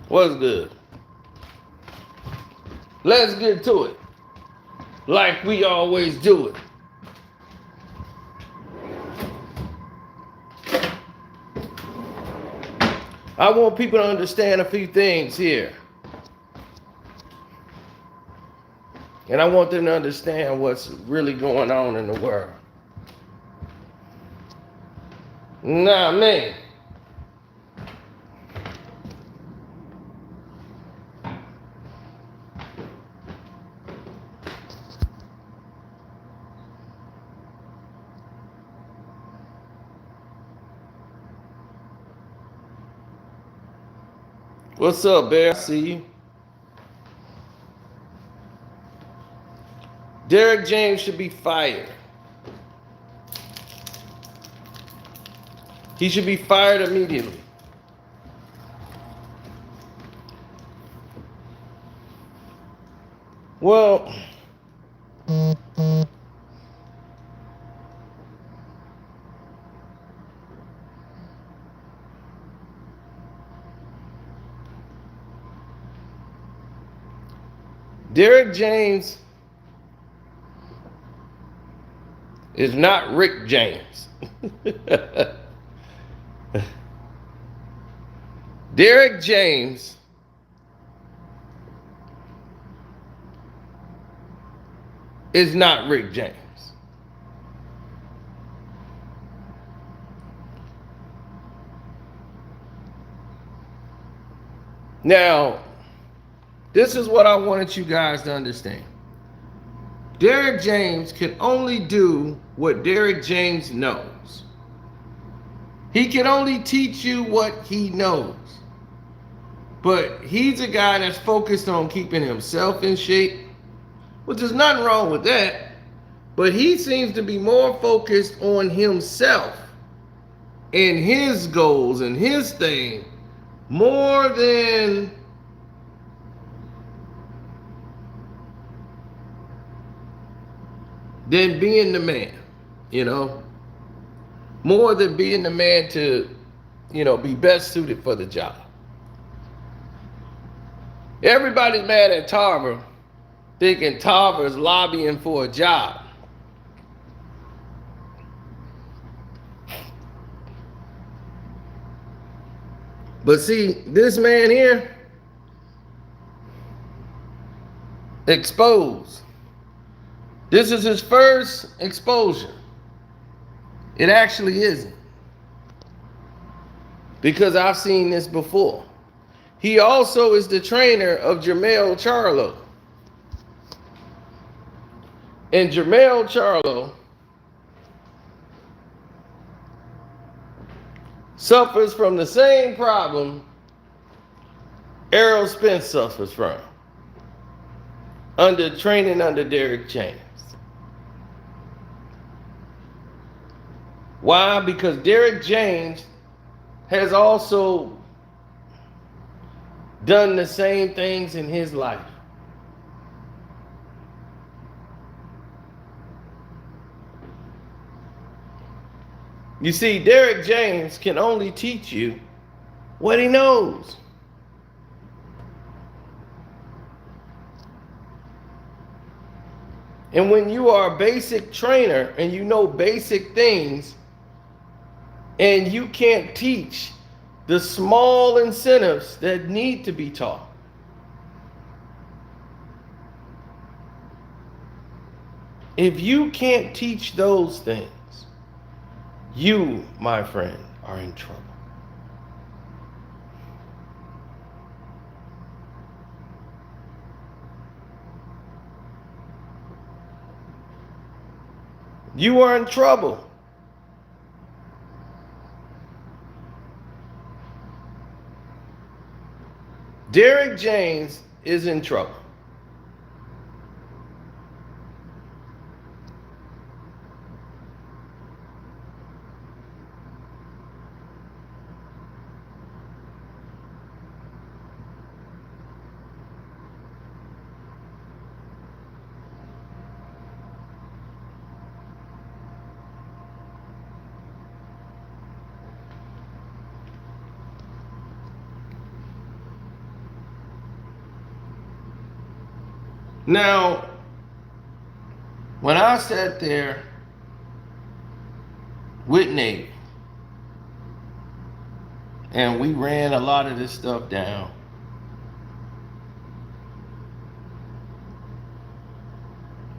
What's good? Let's get to it. Like we always do it. I want people to understand a few things here. And I want them to understand what's really going on in the world. Nah, man. What's up, Bear? I see you. Derrick James should be fired. He should be fired immediately. Well, Derrick James is not Rick James. Derrick James is not Rick James. Now, this is what I wanted you guys to understand. Derrick James can only do what Derrick James knows. He can only teach you what he knows. But he's a guy that's focused on keeping himself in shape, which is nothing wrong with that. But he seems to be more focused on himself and his goals and his thing more than being the man, you know, more than being the man to, be best suited for the job. Everybody's mad at Tarver, thinking Tarver's lobbying for a job. But see, this man here, exposed. This is his first exposure. It actually isn't. Because I've seen this before. He also is the trainer of Jermell Charlo. And Jermell Charlo suffers from the same problem Errol Spence suffers from. Training under Derrick James. Why? Because Derrick James has also done the same things in his life. You see, Derrick James can only teach you what he knows. And when you are a basic trainer and you know basic things, and you can't teach the small incentives that need to be taught, if you can't teach those things, you, my friend, are in trouble. You are in trouble. Derrick James is in trouble. Now, when I sat there with Navy and we ran a lot of this stuff down,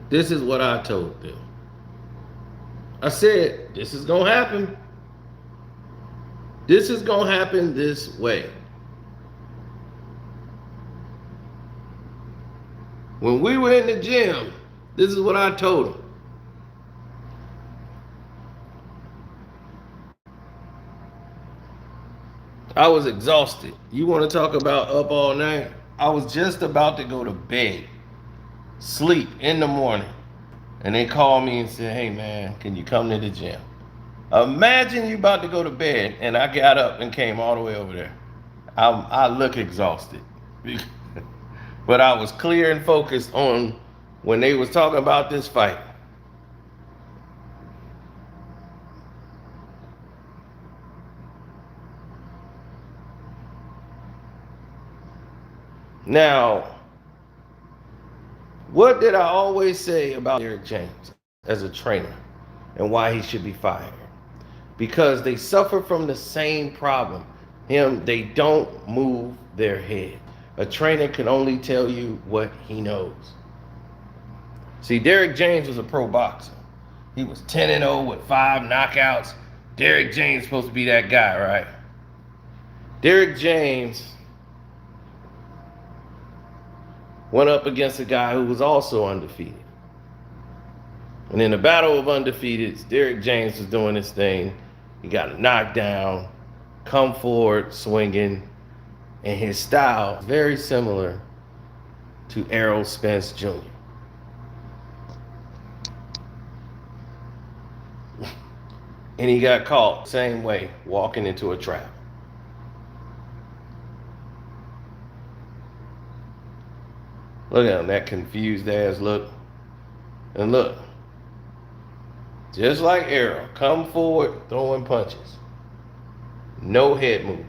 this is what I told them. I said, this is going to happen. This is going to happen this way. When we were in the gym, this is what I told them. I was exhausted. You want to talk about up all night? I was just about to go to bed, sleep in the morning. And they called me and said, hey man, can you come to the gym? Imagine you about to go to bed and I got up and came all the way over there. I look exhausted. But I was clear and focused on when they was talking about this fight. Now, what did I always say about Derrick James as a trainer and why he should be fired? Because they suffer from the same problem. They don't move their head. A trainer can only tell you what he knows. See, Derrick James was a pro boxer. He was 10-0 with 5 knockouts. Derrick James supposed to be that guy, right? Derrick James went up against a guy who was also undefeated. And in the battle of undefeateds, Derrick James was doing his thing. He got a knockdown, come forward swinging, and his style very similar to Errol Spence Jr. And he got caught same way, walking into a trap. Look at him, that confused ass look. And look, just like Errol, come forward throwing punches. No head movement.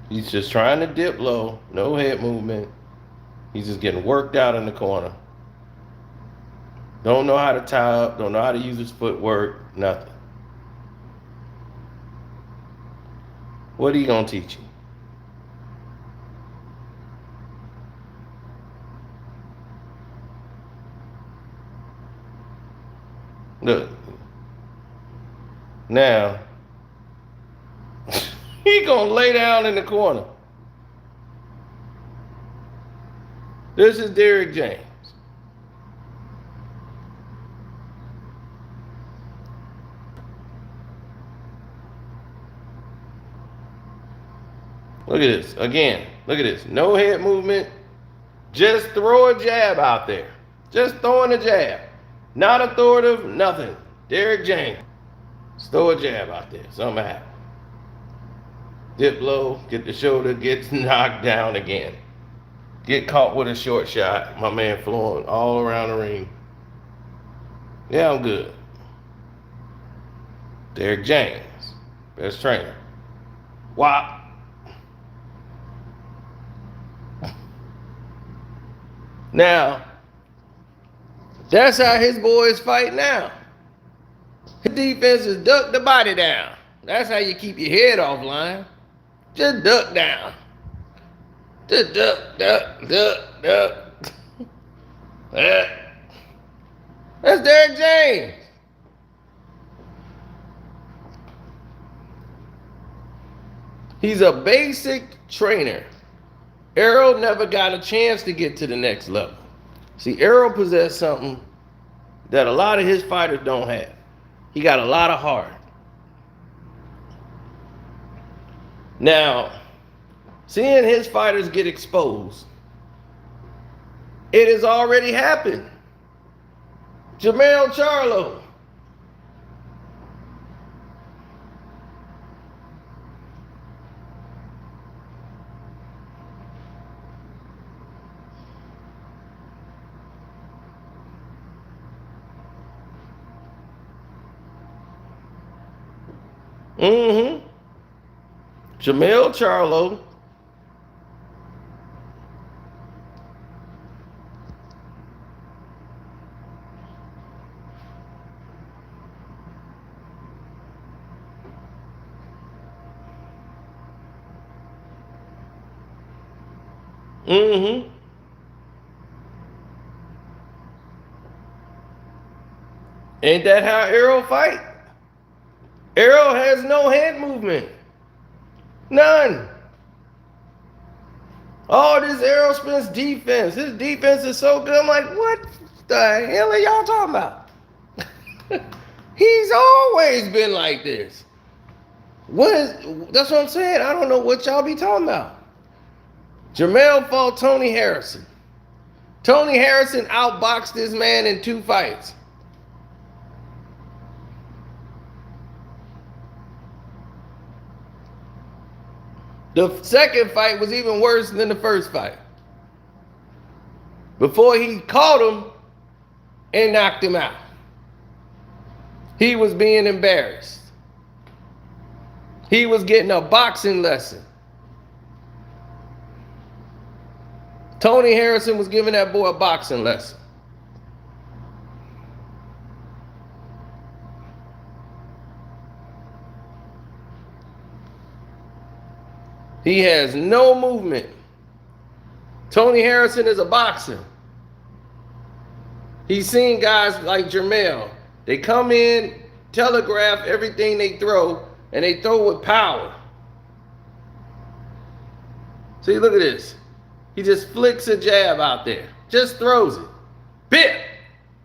He's just trying to dip low, no head movement. He's just getting worked out in the corner. Don't know how to tie up, don't know how to use his footwork, nothing. What are you gonna teach him? Look. Now, he gonna lay down in the corner. This is Derrick James. Look at this. Again, look at this. No head movement. Just throw a jab out there. Just throwing a jab. Not authoritative, nothing. Derrick James. Just throw a jab out there. Something happen. Dip low, get the shoulder, gets knocked down again. Get caught with a short shot. My man flowing all around the ring. Yeah, I'm good. Derrick James, best trainer. Wop. Now, that's how his boys fight now. His defense is duck the body down. That's how you keep your head offline. Just duck down. Just duck, duck, duck, duck. That's Derrick James. He's a basic trainer. Errol never got a chance to get to the next level. See, Errol possessed something that a lot of his fighters don't have. He got a lot of heart. Now, seeing his fighters get exposed, it has already happened. Jermell Charlo. Mm-hmm. Jamel Charlo. Mm-hmm. Ain't that how Errol fight? Errol has no hand movement. None. Oh, this Errol Spence defense. His defense is so good. I'm like, what the hell are y'all talking about? He's always been like this. That's what I'm saying. I don't know what y'all be talking about. Jamel fought Tony Harrison. Tony Harrison outboxed this man in 2 fights. The second fight was even worse than the first fight. Before he caught him and knocked him out, he was being embarrassed. He was getting a boxing lesson. Tony Harrison was giving that boy a boxing lesson. He has no movement. Tony Harrison is a boxer. He's seen guys like Jamel. They come in, telegraph everything they throw, and they throw with power. See, look at this. He just flicks a jab out there. Just throws it. Bip!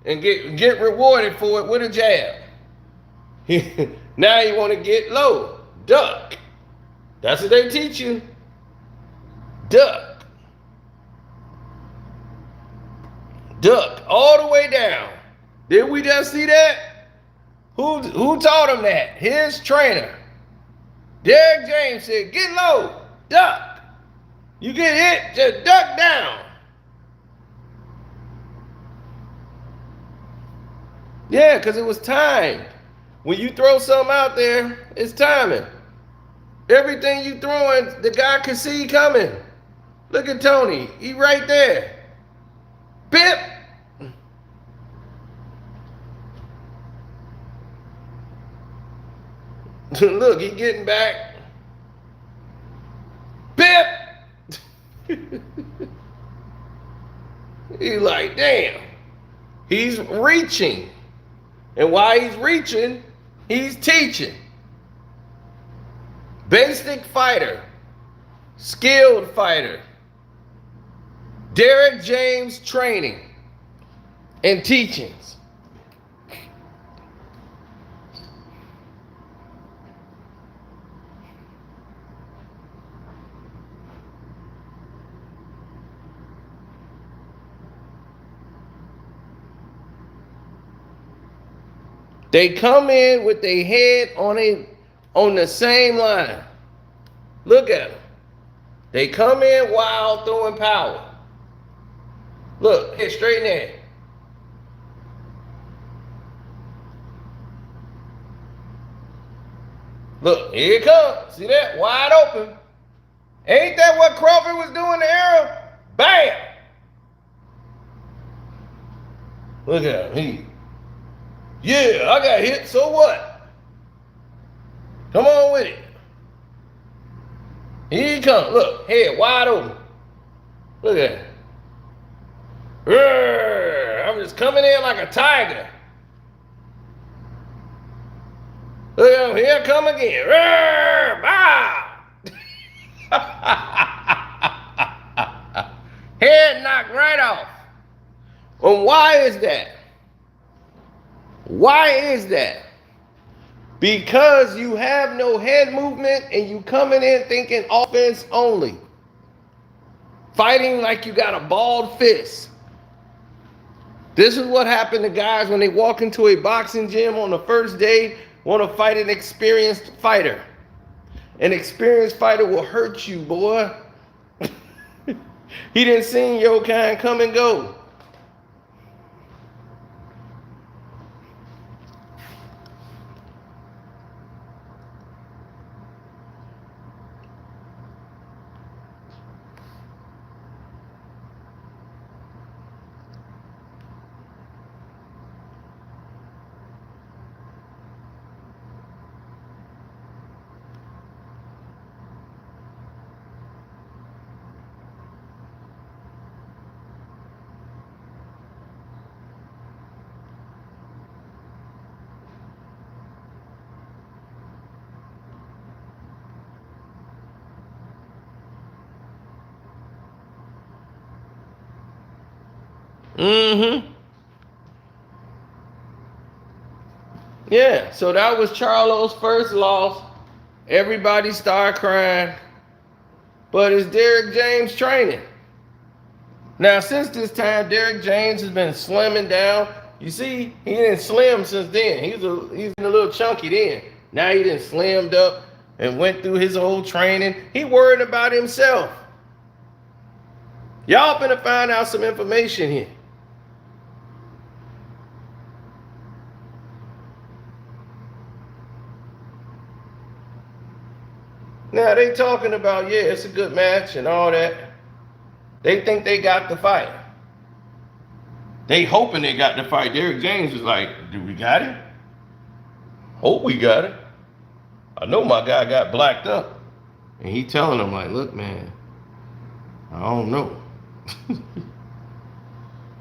And get rewarded for it with a jab. Now you want to get low. Duck. That's what they teach you. Duck. Duck. All the way down. Did we just see that? Who taught him that? His trainer. Derrick James said, get low. Duck. You get hit, just duck down. Yeah, because it was timed. When you throw something out there, it's timing. Everything you throwing, the guy can see coming. Look at Tony. He right there. Bip. Look, he getting back. Bip. He's like, damn. He's reaching. And while he's reaching, he's teaching. Basic fighter. Skilled fighter. Derrick James training and teachings. They come in with their head on the same line. Look at them. They come in wild, throwing power. Look, hit straight in there. Look, here it comes. See that? Wide open. Ain't that what Crawford was doing to Errol? Bam! Look at him. Yeah, I got hit, so what? Come on with it. Here he comes. Look, head wide open. Look at him. I'm just coming in like a tiger. Look at him. Here I come again. Head knocked right off. And why is that? Why is that? Because you have no head movement and you coming in thinking offense only. Fighting like you got a balled fist. This is what happened to guys when they walk into a boxing gym on the first day, want to fight an experienced fighter. An experienced fighter will hurt you, boy. He didn't see your kind come and go. Mm-hmm. Yeah, so that was Charlo's first loss. Everybody started crying. But it's Derrick James training. Now, since this time, Derrick James has been slimming down. You see, he didn't slim since then. He's a little chunky then. Now he done slimmed up and went through his whole training. He worried about himself. Y'all finna find out some information here. Now they talking about, yeah, it's a good match and all that. They think they got the fight. They hoping they got the fight. Derrick James was like, do we got it? Hope we got it. I know my guy got blacked up. And he telling them like, look, man, I don't know.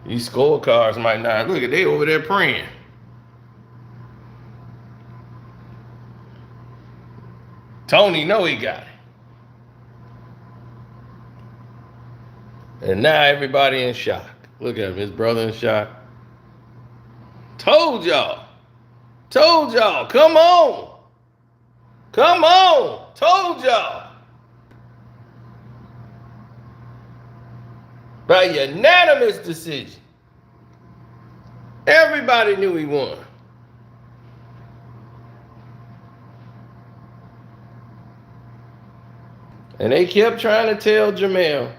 These scorecards might not. Look, they over there praying. Tony know he got it. And now everybody in shock. Look at him, his brother in shock. Told y'all. Told y'all. Come on. Come on. Told y'all. By unanimous decision. Everybody knew he won. And they kept trying to tell Jamel,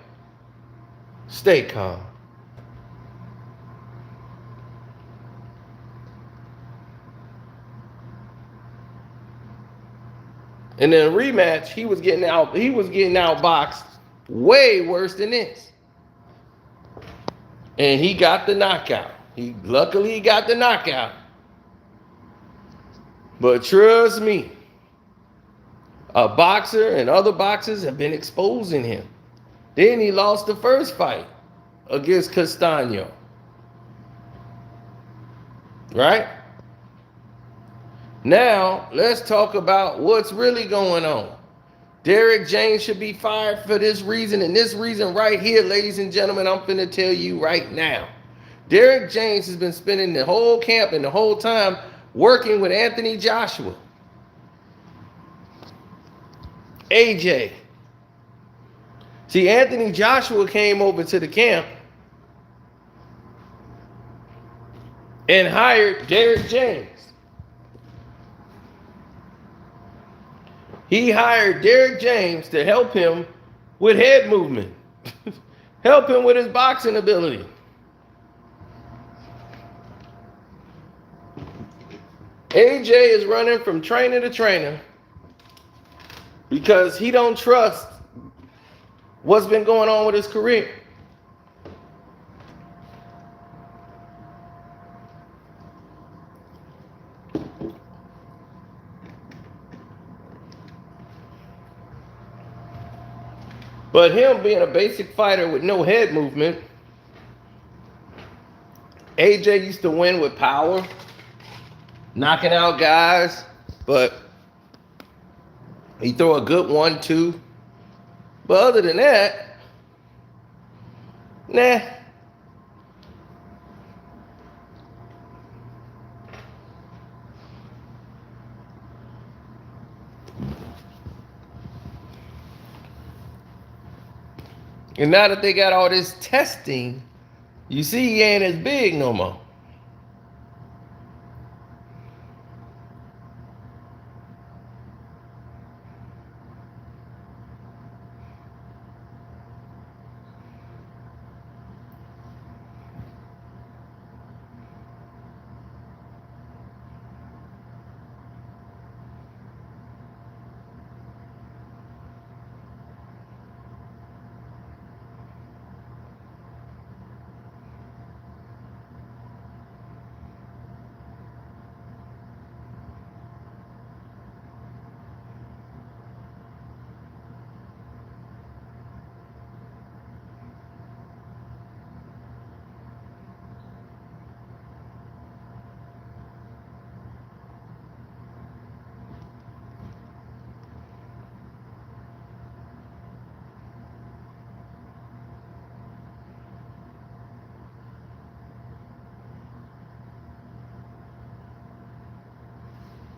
stay calm. And then rematch, he was getting outboxed way worse than this. And he got the knockout. Luckily he got the knockout. But trust me, a boxer and other boxers have been exposing him. Then he lost the first fight against Castaño. Right? Now, let's talk about what's really going on. Derrick James should be fired for this reason, and this reason right here, ladies and gentlemen, I'm finna tell you right now. Derrick James has been spending the whole camp and the whole time working with Anthony Joshua. AJ. See, Anthony Joshua came over to the camp and hired Derrick James. He hired Derrick James to help him with head movement, help him with his boxing ability. AJ is running from trainer to trainer because he don't trust what's been going on with his career. But him being a basic fighter with no head movement, AJ used to win with power, knocking out guys, but he throw a good 1-2. But other than that, nah. And now that they got all this testing, you see he ain't as big no more.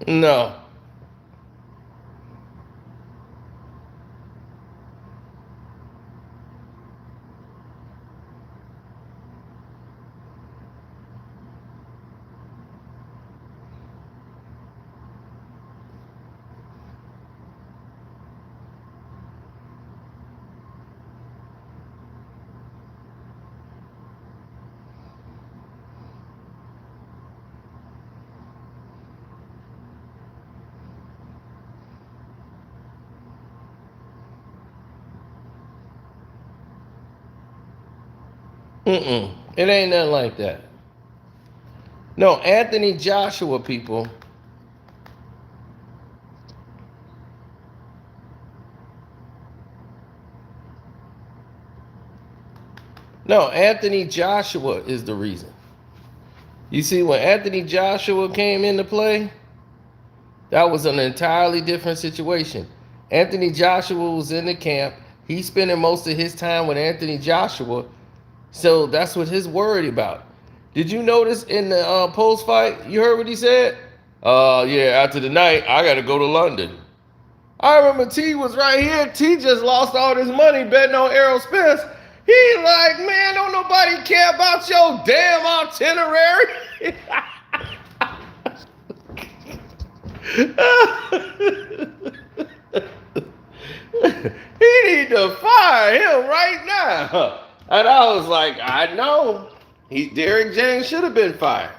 No. Mm-mm. It ain't nothing like that. No, Anthony Joshua, people. No, Anthony Joshua is the reason. You see, when Anthony Joshua came into play, that was an entirely different situation. Anthony Joshua was in the camp. He's spending most of his time with Anthony Joshua. So that's what he's worried about. Did you notice in the post fight? You heard what he said? Yeah, after the night, I got to go to London. I remember T was right here. T just lost all this money betting on Errol Spence. He like, man, don't nobody care about your damn itinerary. He need to fire him right now. And I was like, I know. Derrick James should have been fired.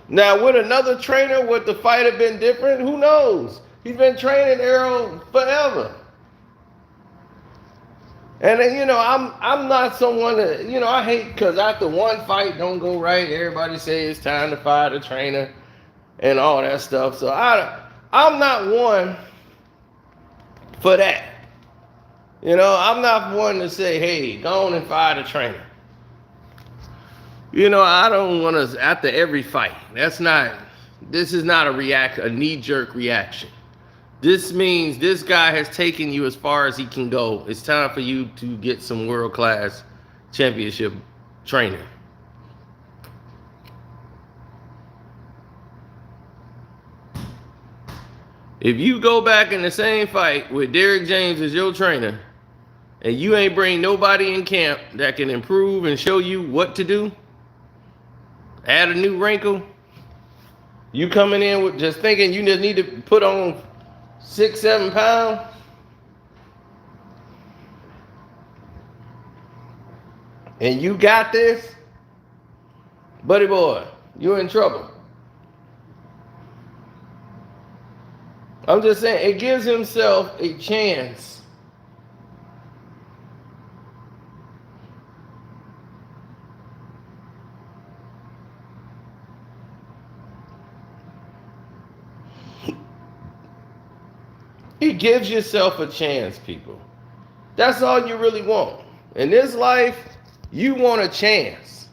Now, would another trainer, would the fight have been different? Who knows? He's been training Errol forever. And I'm not someone that, I hate because after one fight don't go right, everybody say it's time to fire the trainer and all that stuff. So I'm not one for that. I'm not one to say, hey, go on and fire the trainer. I don't want to, after every fight. This is not a knee-jerk reaction. This means this guy has taken you as far as he can go. It's time for you to get some world-class championship training. If you go back in the same fight with Derrick James as your trainer, and you ain't bring nobody in camp that can improve and show you what to do, add a new wrinkle, you coming in with just thinking you just need to put on 6-7 pounds, and you got this, buddy boy, you're in trouble. I'm just saying, it gives himself a chance. It gives yourself a chance, people. That's all you really want. In this life, you want a chance.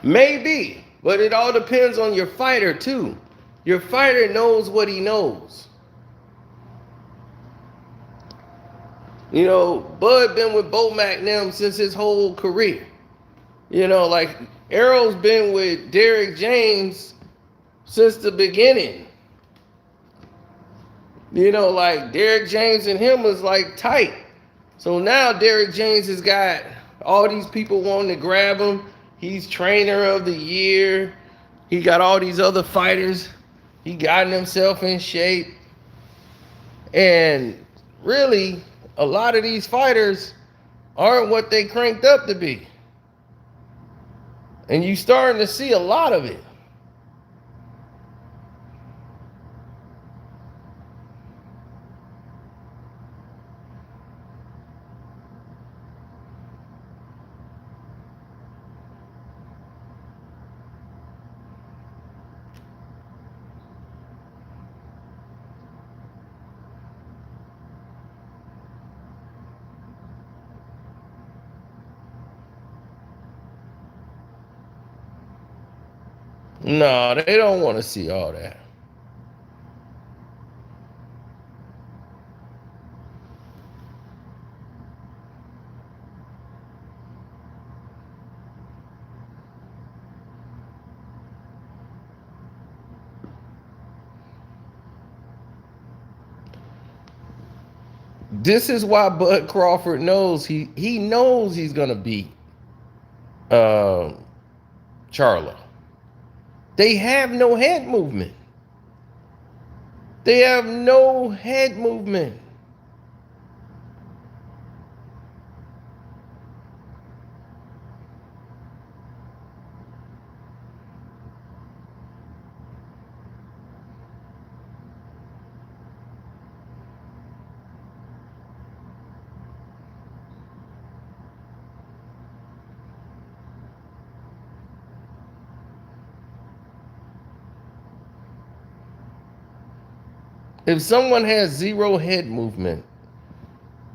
Maybe, but it all depends on your fighter too. Your fighter knows what he knows. Bud been with Bo McNam since his whole career. Like Errol's been with Derrick James since the beginning. Like Derrick James and him was like tight. So now Derrick James has got all these people wanting to grab him. He's trainer of the year. He got all these other fighters. He gotten himself in shape. And really, a lot of these fighters aren't what they cranked up to be. And you starting to see a lot of it. No, they don't want to see all that. This is why Bud Crawford knows he knows he's gonna beat uh, Charlo. They have no head movement. They have no head movement. If someone has zero head movement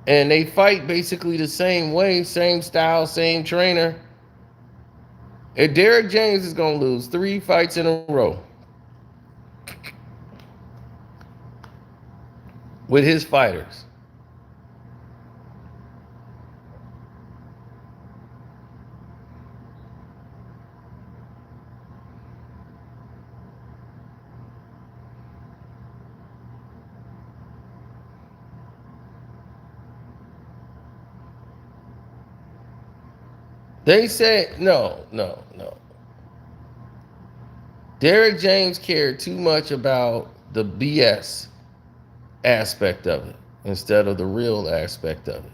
and they fight basically the same way, same style, same trainer, if Derrick James is going to lose 3 fights in a row with his fighters. They said, no. Derrick James cared too much about the BS aspect of it instead of the real aspect of it.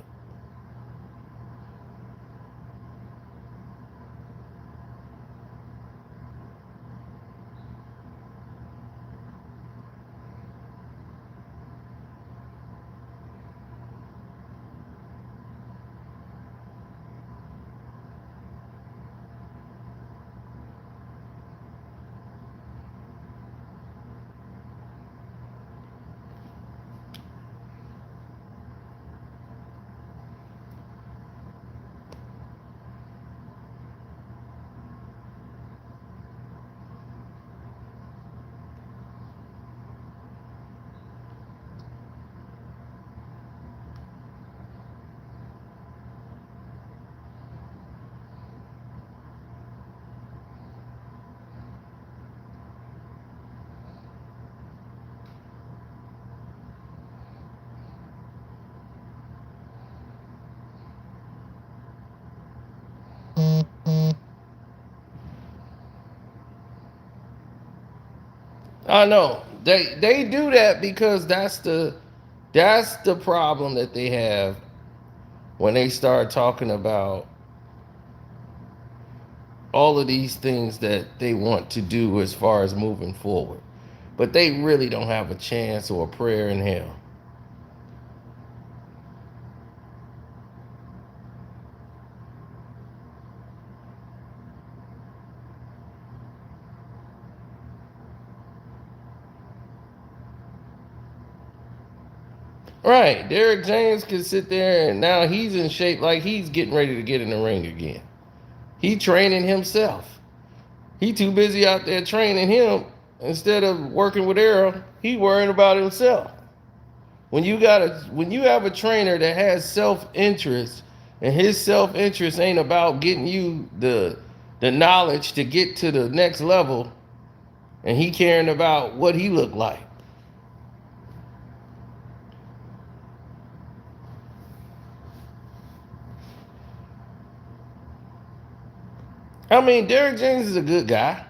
I know. They do that because that's the problem that they have when they start talking about all of these things that they want to do as far as moving forward. But they really don't have a chance or a prayer in hell. Right. Derrick James can sit there and now he's in shape like he's getting ready to get in the ring again. He training himself. He too busy out there training him instead of working with Errol. He worrying about himself. When you have a trainer that has self-interest and his self-interest ain't about getting you the knowledge to get to the next level and he caring about what he look like. I mean, Derrick James is a good guy.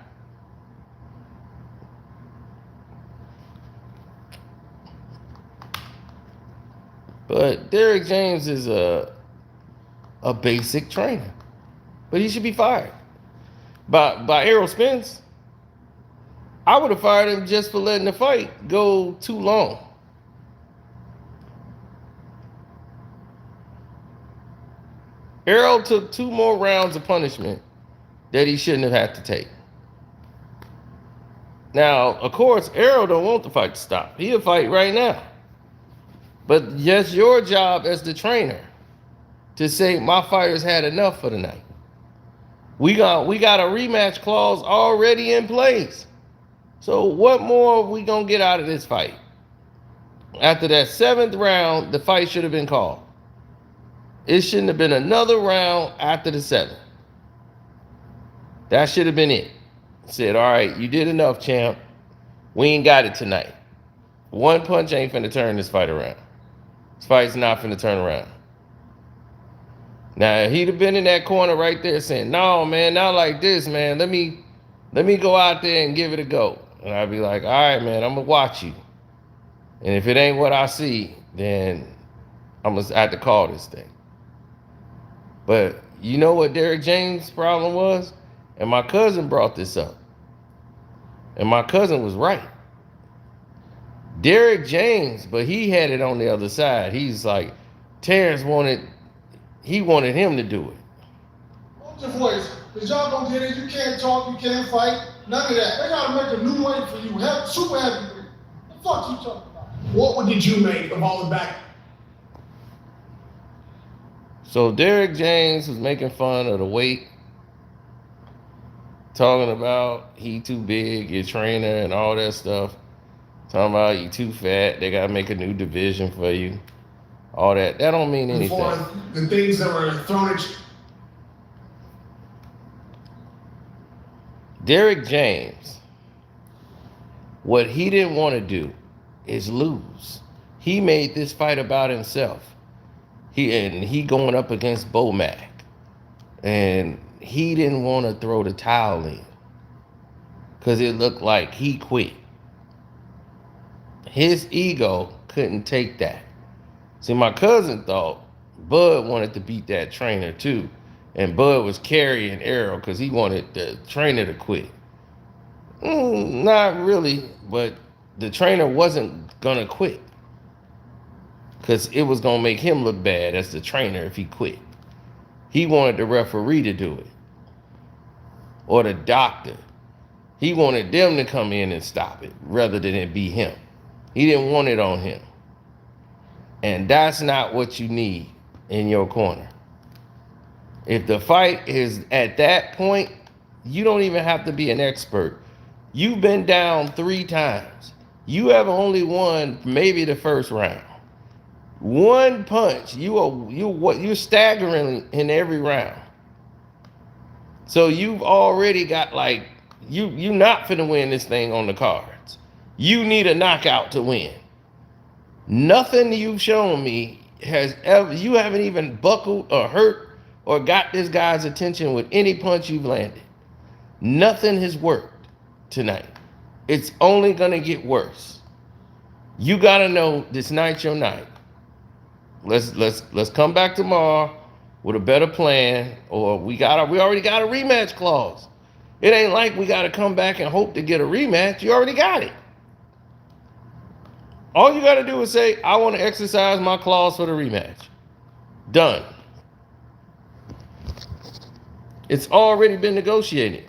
But Derrick James is a basic trainer. But he should be fired. By Errol Spence, I would have fired him just for letting the fight go too long. Errol took 2 more rounds of punishment that he shouldn't have had to take. Now, of course, Errol don't want the fight to stop. He'll fight right now. But just your job as the trainer to say my fighters had enough for the night. We got a rematch clause already in place. So what more are we gonna get out of this fight? After that 7th round, the fight should have been called. It shouldn't have been another round after the 7th. That should have been it. Said, all right, you did enough, champ. We ain't got it tonight. One punch ain't finna turn this fight around. This fight's not finna turn around. Now, if he'd have been in that corner right there saying, no, man, not like this, man. Let me go out there and give it a go. And I'd be like, all right, man, I'm going to watch you. And if it ain't what I see, then I'm going to have to call this thing. But you know what Derrick James' problem was? And my cousin brought this up. And my cousin was right. Derrick James, but he had it on the other side. He's like, Terrence wanted him to do it. What's your voice? Because y'all don't get it. You can't talk, you can't fight. None of that. They got to make a new weight for you. Super heavyweight. What the fuck you talking about? What did you make of all the back? So Derrick James was making fun of the weight, talking about he too big, your trainer, and all that stuff. Talking about you too fat, they gotta make a new division for you. All that. That don't mean anything. For the things that were thrown at you. Derrick James, what he didn't want to do is lose. He made this fight about himself. He going up against Bomac. And he didn't want to throw the towel in. Because it looked like he quit. His ego couldn't take that. See, my cousin thought Bud wanted to beat that trainer too. And Bud was carrying Errol because he wanted the trainer to quit. Not really, but the trainer wasn't going to quit. Because it was going to make him look bad as the trainer if he quit. He wanted the referee to do it. Or the doctor. He wanted them to come in and stop it rather than it be him. He didn't want it on him. And that's not what you need in your corner. If the fight is at that point, you don't even have to be an expert. You've been down 3 times. You have only won maybe the first round. One punch, you're staggering in every round. So you've already got like you're not finna win this thing on the cards. You need a knockout to win. Nothing you've shown me has ever. You haven't even buckled or hurt or got this guy's attention with any punch you've landed. Nothing has worked tonight. It's only gonna get worse. You gotta know this night's your night. Let's come back tomorrow with a better plan, or we already got a rematch clause. It ain't like we gotta come back and hope to get a rematch. You already got it. All you gotta do is say, I want to exercise my clause for the rematch. Done. It's already been negotiated.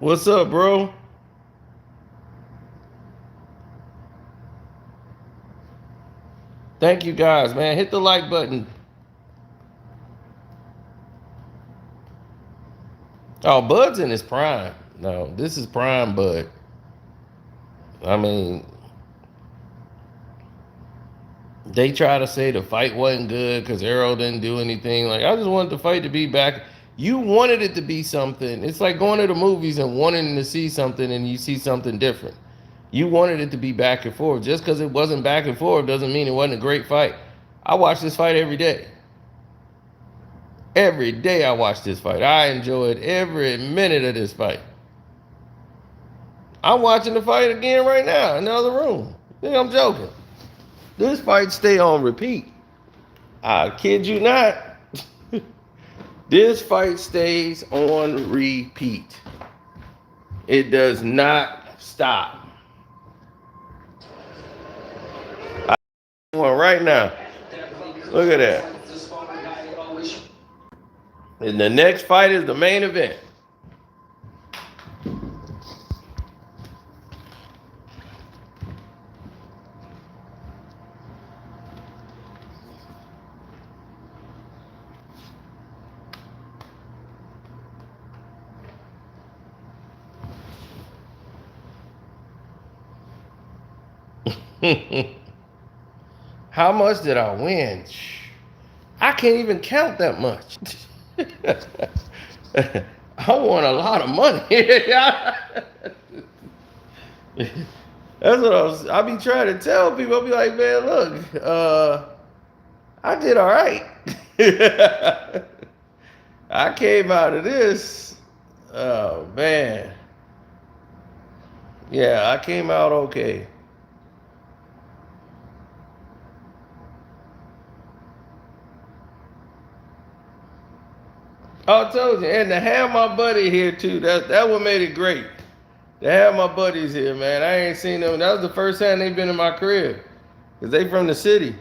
What's up, bro? Thank you guys, man. Hit the like button. Oh, Bud's in his prime. No, this is prime Bud. I mean, they try to say the fight wasn't good because Errol didn't do anything. Like, I just wanted the fight to be back. You wanted it to be something. It's like going to the movies and wanting to see something and you see something different. You wanted it to be back and forth. Just because it wasn't back and forth doesn't mean it wasn't a great fight. I watch this fight every day. Every day I watch this fight. I enjoyed every minute of this fight. I'm watching the fight again right now in the other room. I think I'm joking. This fight stay on repeat. I kid you not. This fight stays on repeat. It does not stop. I'm on right now. Look at that. And the next fight is the main event. How much did I win? I can't even count that much. I won a lot of money. That's what I be trying to tell people. I'll be like, man, look, I did all right. I came out of this. Oh man. Yeah, I came out okay. I told you, and to have my buddy here too, that what made it great. To have my buddies here, man. I ain't seen them. That was the first time they've been in my crib. Cause they from the city.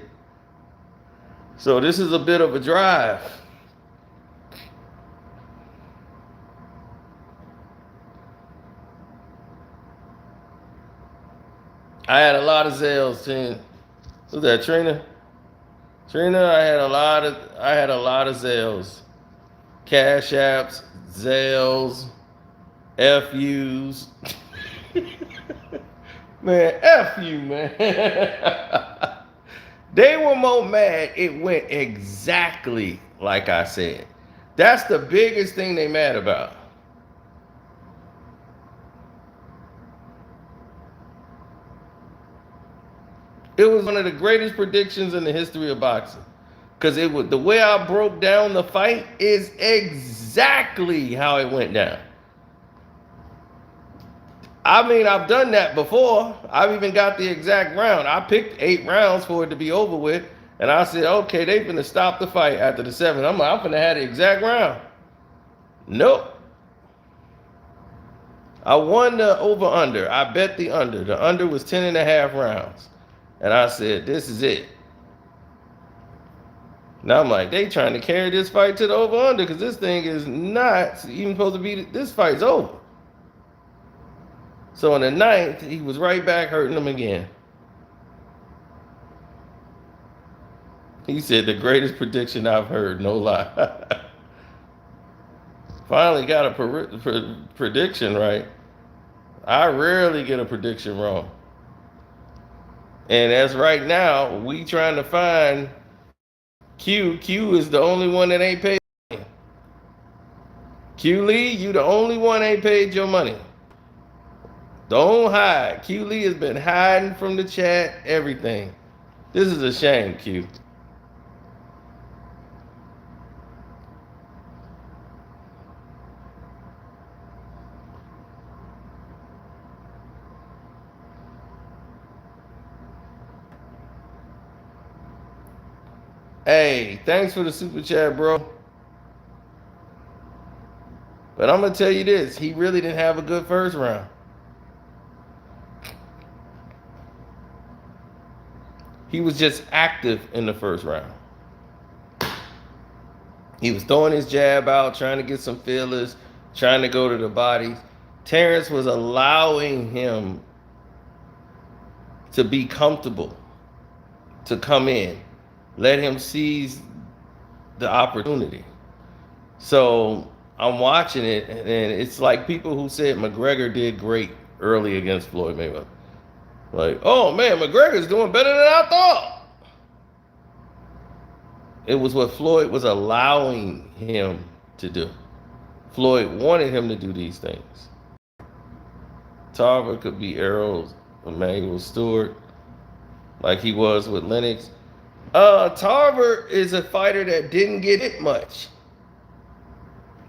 So this is a bit of a drive. I had a lot of Zales, Tina. Who's that, Trina? Trina, I had a lot of Zales. Cash apps, Zales, FUs. Man, F you, man. They were more mad it went exactly like I said. That's the biggest thing they mad about. It was one of the greatest predictions in the history of boxing. Because it was the way I broke down the fight is exactly how it went down. I mean, I've done that before. I've even got the exact round. I picked 8 rounds for it to be over with. And I said, okay, they finna stop the fight after the 7th. I'm finna have the exact round. Nope. I won the over-under. I bet the under. The under was 10.5 rounds. And I said, this is it. Now I'm like, they trying to carry this fight to the over-under because this thing is not even supposed to be, this fight's over. So in the 9th, he was right back hurting him again. He said, the greatest prediction I've heard, no lie. Finally got a prediction right. I rarely get a prediction wrong. And as right now, we trying to find Q. Q is the only one that ain't paid. Q Lee, you the only one ain't paid your money. Don't hide. Q Lee has been hiding from the chat, everything. This is a shame, Q. Hey, thanks for the super chat, bro. But I'm going to tell you this. He really didn't have a good first round. He was just active in the first round. He was throwing his jab out, trying to get some feelers, trying to go to the bodies. Terrence was allowing him to be comfortable, to come in. Let him seize the opportunity. So I'm watching it, and it's like people who said McGregor did great early against Floyd Mayweather. Like, oh man, McGregor's doing better than I thought. It was what Floyd was allowing him to do. Floyd wanted him to do these things. Tarver could be Errol Emmanuel Stewart, like he was with Lennox. Tarver is a fighter that didn't get hit much.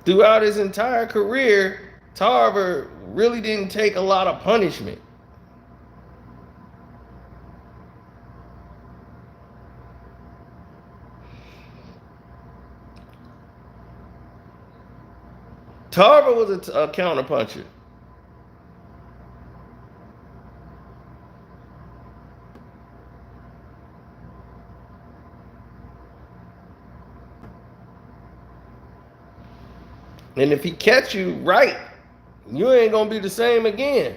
Throughout his entire career, Tarver really didn't take a lot of punishment. Tarver was a counterpuncher. And if he catch you right, you ain't gonna be the same again.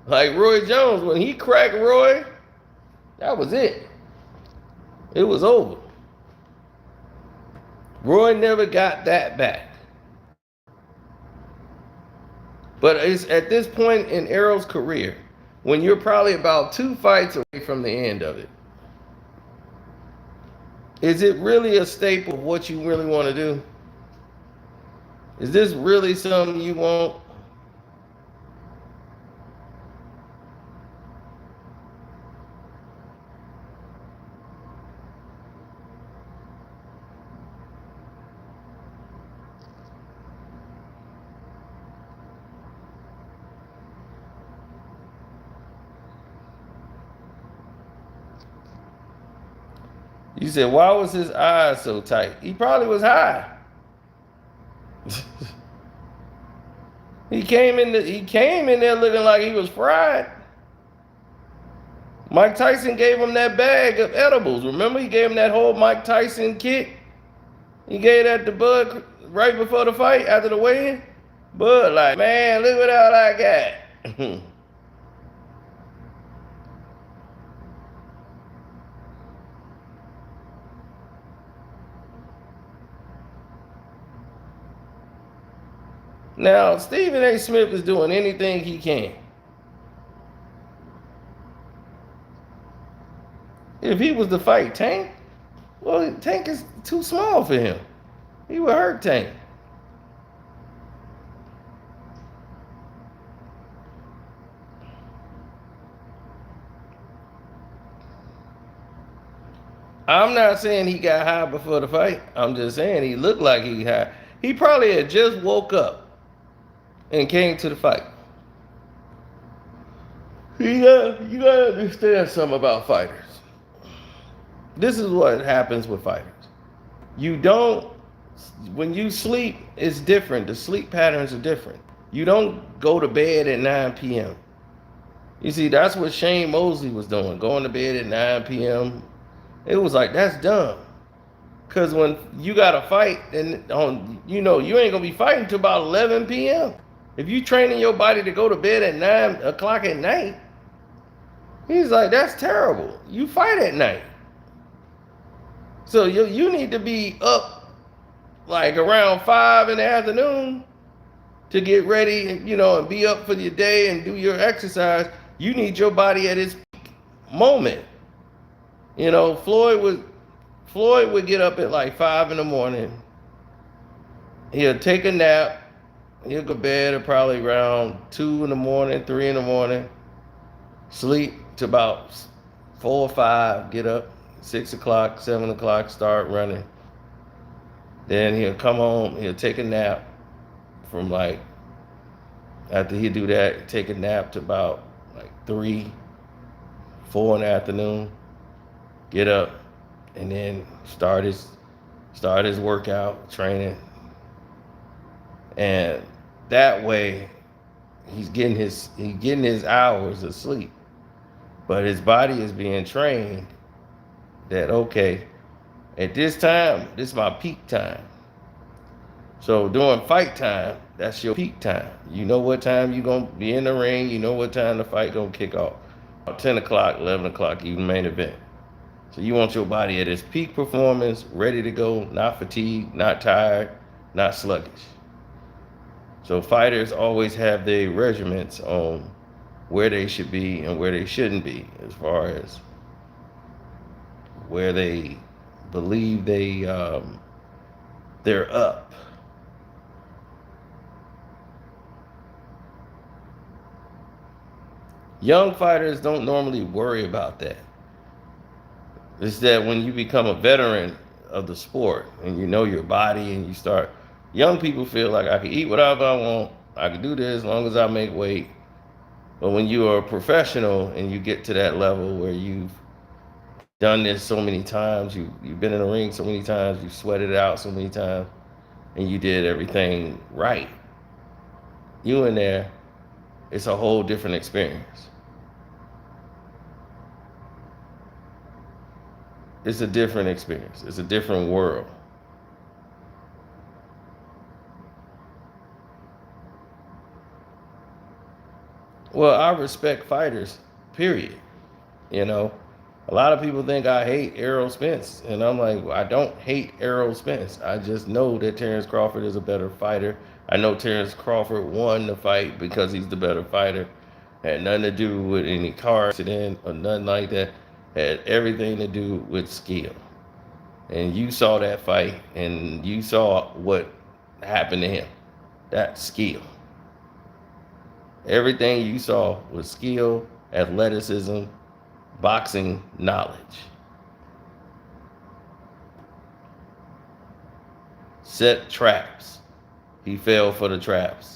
Like Roy Jones, when he cracked Roy, that was it. It was over. Roy never got that back. But it's at this point in Errol's career, when you're probably about 2 fights away from the end of it. Is it really a staple of what you really want to do? Is this really something you want? You said, why was his eyes so tight? He probably was high. He came in there looking like he was fried. Mike Tyson gave him that bag of edibles. Remember, he gave him that whole Mike Tyson kit. He gave that to Bud right before the fight, after the weigh-in. Bud like, man, look what all I got. Now, Stephen A. Smith is doing anything he can. If he was to fight Tank, well, Tank is too small for him. He would hurt Tank. I'm not saying he got high before the fight. I'm just saying he looked like he high. He probably had just woke up and came to the fight. You gotta understand something about fighters. This is what happens with fighters. When you sleep, it's different. The sleep patterns are different. You don't go to bed at 9 p.m. You see, that's what Shane Mosley was doing, going to bed at 9 p.m. It was like, that's dumb. Because when you got to fight, and you ain't going to be fighting until about 11 p.m. If you training your body to go to bed at 9 o'clock at night, he's like, that's terrible. You fight at night. So you need to be up like around 5 in the afternoon to get ready, and be up for your day and do your exercise. You need your body at its peak moment. Floyd would get up at like 5 in the morning. He'll take a nap. He'll go to bed at probably around 2 in the morning, 3 in the morning. Sleep to about 4 or 5. Get up 6 o'clock, 7 o'clock, start running. Then he'll come home. He'll take a nap from after he do that, take a nap to about 3, 4 in the afternoon. Get up and then start his workout, training. And that way he's getting his hours of sleep. But his body is being trained that, okay, at this time, this is my peak time. So during fight time, that's your peak time. You know what time you're going to be in the ring. You know what time the fight going to kick off. About 10 o'clock, 11 o'clock, even main event. So you want your body at its peak performance, ready to go, not fatigued, not tired, not sluggish. So fighters always have their regiments on where they should be and where they shouldn't be, as far as where they believe they're up. Young fighters don't normally worry about that. It's that when you become a veteran of the sport and you know your body and you start, young people feel like I can eat whatever I want, I can do this as long as I make weight. But when you are a professional and you get to that level where you've done this so many times, you've been in the ring so many times, you've sweated it out so many times, and you did everything right, you in there, it's a whole different experience. It's a different experience. It's a different world. Well, I respect fighters, period. A lot of people think I hate Errol Spence, and I'm like, I don't hate Errol Spence. I just know that Terrence Crawford is a better fighter. I know Terrence Crawford won the fight because he's the better fighter. Had nothing to do with any car accident or nothing like that. Had everything to do with skill. And you saw that fight, and you saw what happened to him. That's skill. Everything you saw was skill, athleticism, boxing knowledge. Set traps. He fell for the traps.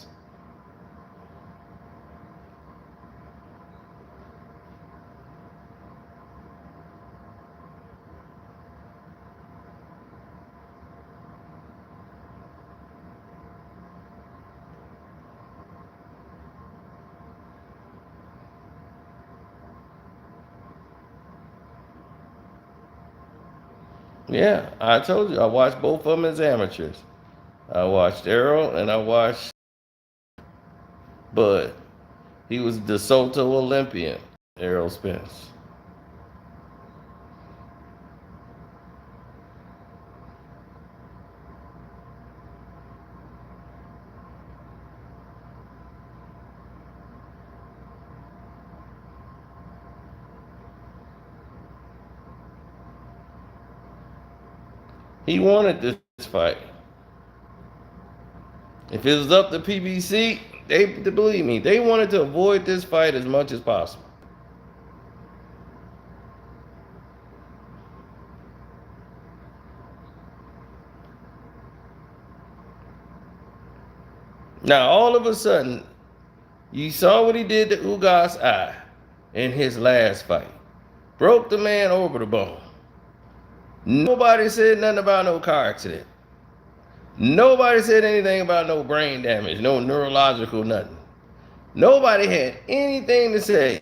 Yeah, I told you, I watched both of them as amateurs. I watched Errol and I watched Bud. He was DeSoto Olympian, Errol Spence. He wanted this fight. If it was up to PBC, they believe me, they wanted to avoid this fight as much as possible. Now, all of a sudden, you saw what he did to Ugas' eye in his last fight. Broke the man over the bone. Nobody said nothing about no car accident. Nobody said anything about no brain damage, no neurological nothing. Nobody had anything to say.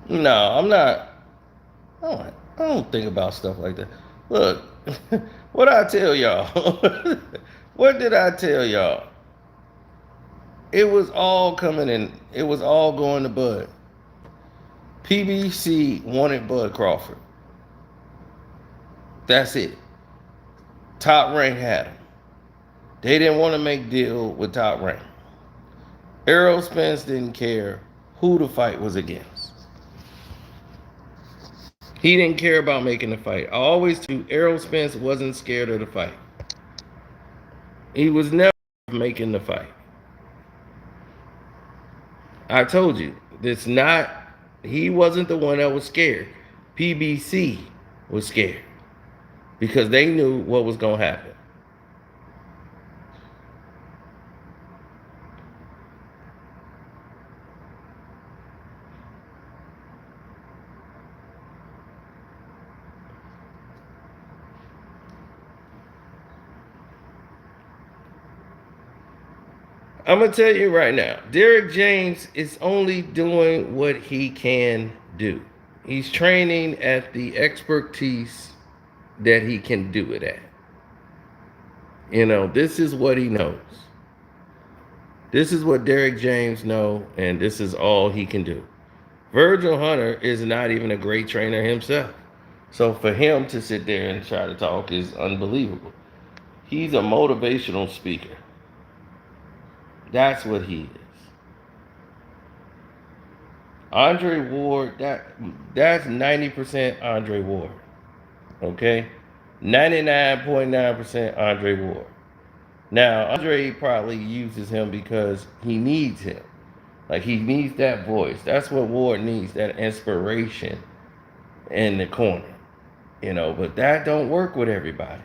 No, I'm not. I don't think about stuff like that. Look, what I tell y'all? What did I tell y'all? It was all coming in. It was all going to Bud. PBC wanted Bud Crawford. That's it. Top Rank had him. They didn't want to make deal with Top Rank. Errol Spence didn't care who the fight was against. He didn't care about making the fight. I always knew Errol Spence wasn't scared of the fight. He was never making the fight. I told you, he wasn't the one that was scared. PBC was scared because they knew what was going to happen. I'm going to tell you right now, Derrick James is only doing what he can do. He's training at the expertise that he can do it at. This is what he knows. This is what Derrick James knows, and this is all he can do. Virgil Hunter is not even a great trainer himself. So for him to sit there and try to talk is unbelievable. He's a motivational speaker. That's what he is. Andre Ward, that's 90% Andre Ward. Okay? 99.9% Andre Ward. Now, Andre probably uses him because he needs him. Like he needs that voice. That's what Ward needs, that inspiration in the corner. But that don't work with everybody.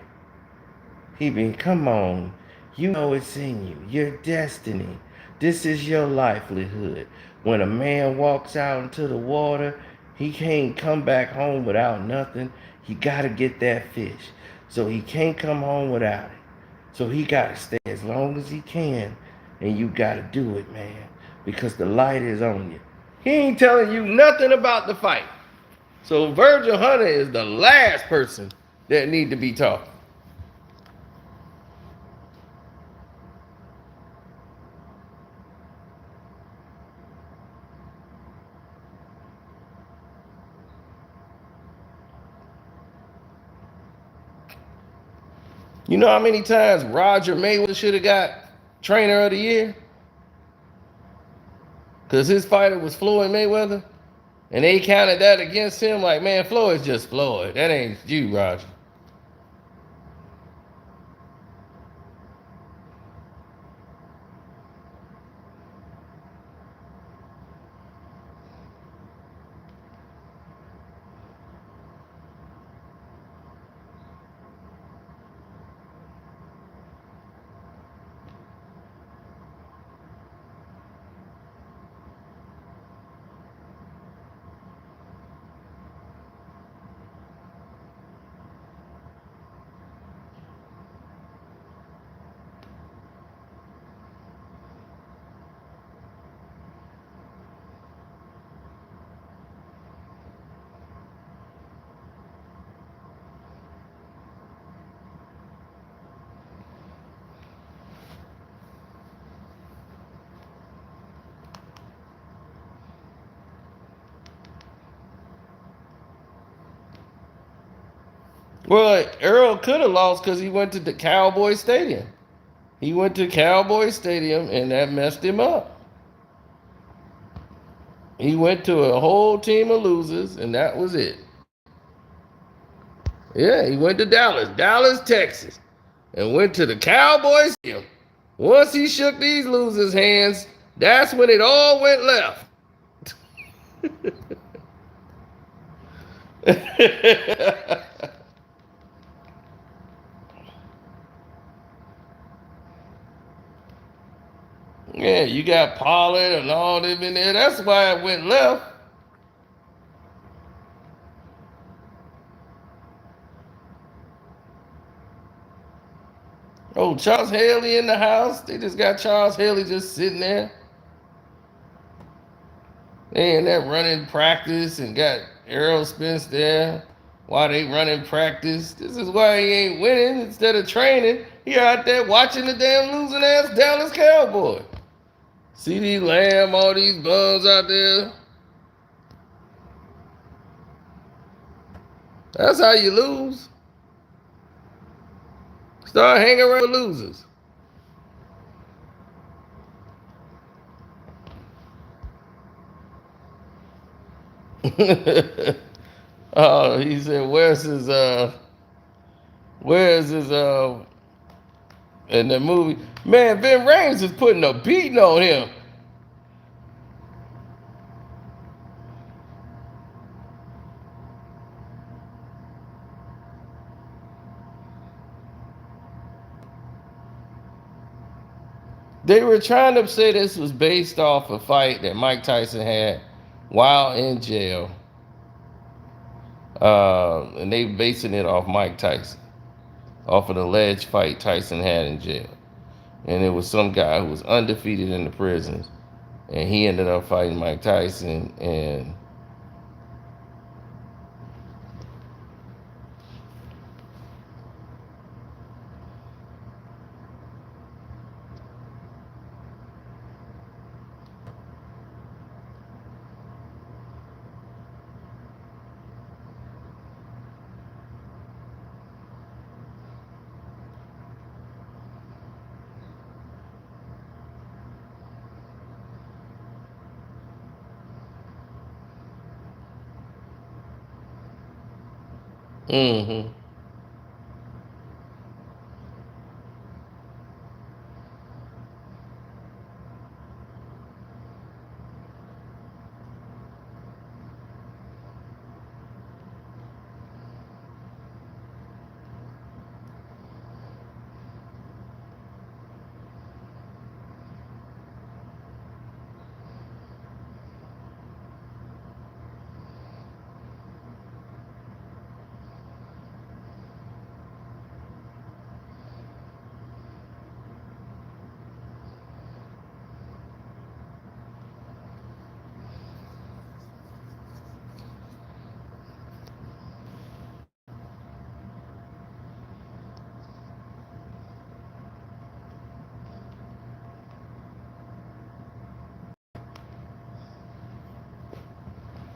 Come on. You know it's in you. Your destiny. This is your livelihood. When a man walks out into the water, he can't come back home without nothing. He got to get that fish. So he can't come home without it. So he got to stay as long as he can. And you got to do it, man. Because the light is on you. He ain't telling you nothing about the fight. So Virgil Hunter is the last person that need to be taught. You know how many times Roger Mayweather should have got trainer of the year? Because his fighter was Floyd Mayweather. And they counted that against him like, man, Floyd's just Floyd. That ain't you, Roger. Well, Earl could have lost because he went to the Cowboy Stadium. He went to Cowboy Stadium and that messed him up. He went to a whole team of losers and that was it. Yeah, he went to Dallas, Texas, and went to the Cowboy Stadium. Once he shook these losers' hands, that's when it all went left. Yeah, you got Pollard and all them in there. That's why it went left. Oh, Charles Haley in the house. They just got Charles Haley just sitting there. They in that running practice and got Errol Spence there while they running practice. This is why he ain't winning. Instead of training, he out there watching the damn losing ass Dallas Cowboy. CD Lamb, all these bums out there. That's how you lose. Start hanging around with losers. Oh, he said, where's his in the movie? Man, Ben Rames is putting a beating on him. They were trying to say this was based off a fight that Mike Tyson had while in jail. And they basing it off Mike Tyson, off an alleged fight Tyson had in jail. And it was some guy who was undefeated in the prisons. And he ended up fighting Mike Tyson. And Mm-hmm.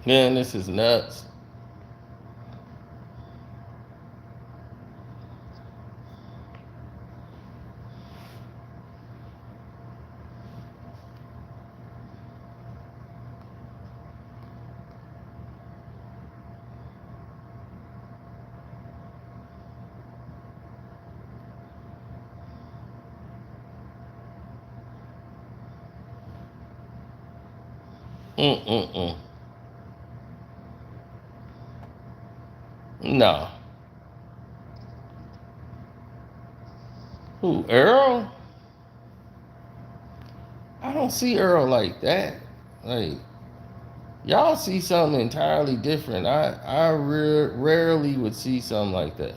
Man, this is nuts. Mm-mm-mm. No. Who, Errol? I don't see Errol like that. Like, y'all see something entirely different. I rarely would see something like that.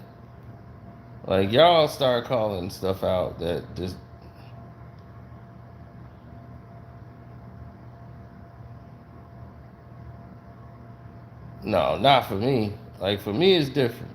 Like, y'all start calling stuff out that just, no, not for me. Like, for me, it's different.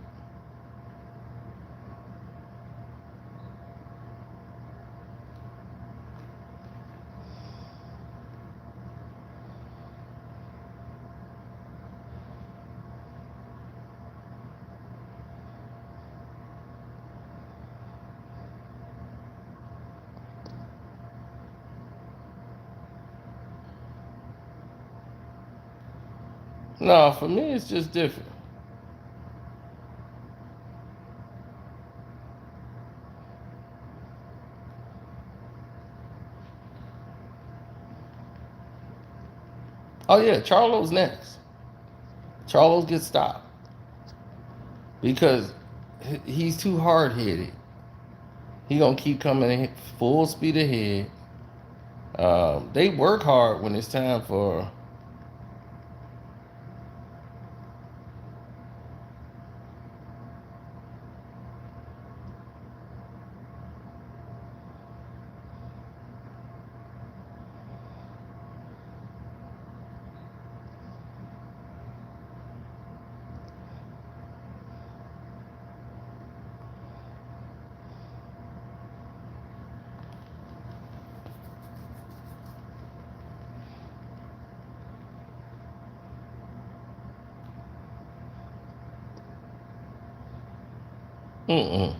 No, for me, it's just different. Oh, yeah, Charlo's next. Charlo gets stopped because he's too hard headed. He gonna keep coming in full speed ahead. They work hard when it's time for. Mm-mm.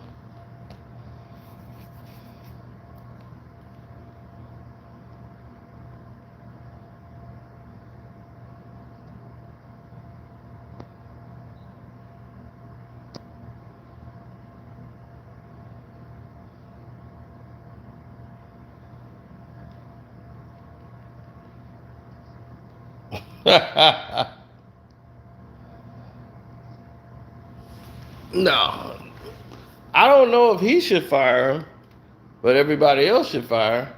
No, I don't know if he should fire him, but everybody else should fire.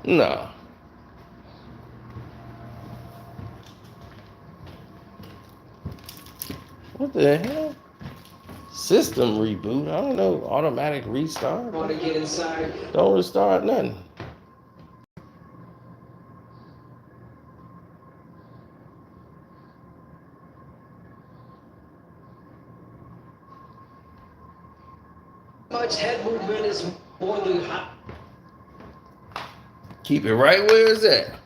No. What the hell? System reboot? I don't know. Automatic restart? Want to get inside? Don't restart nothing. Much head movement is Keep it right where it's at.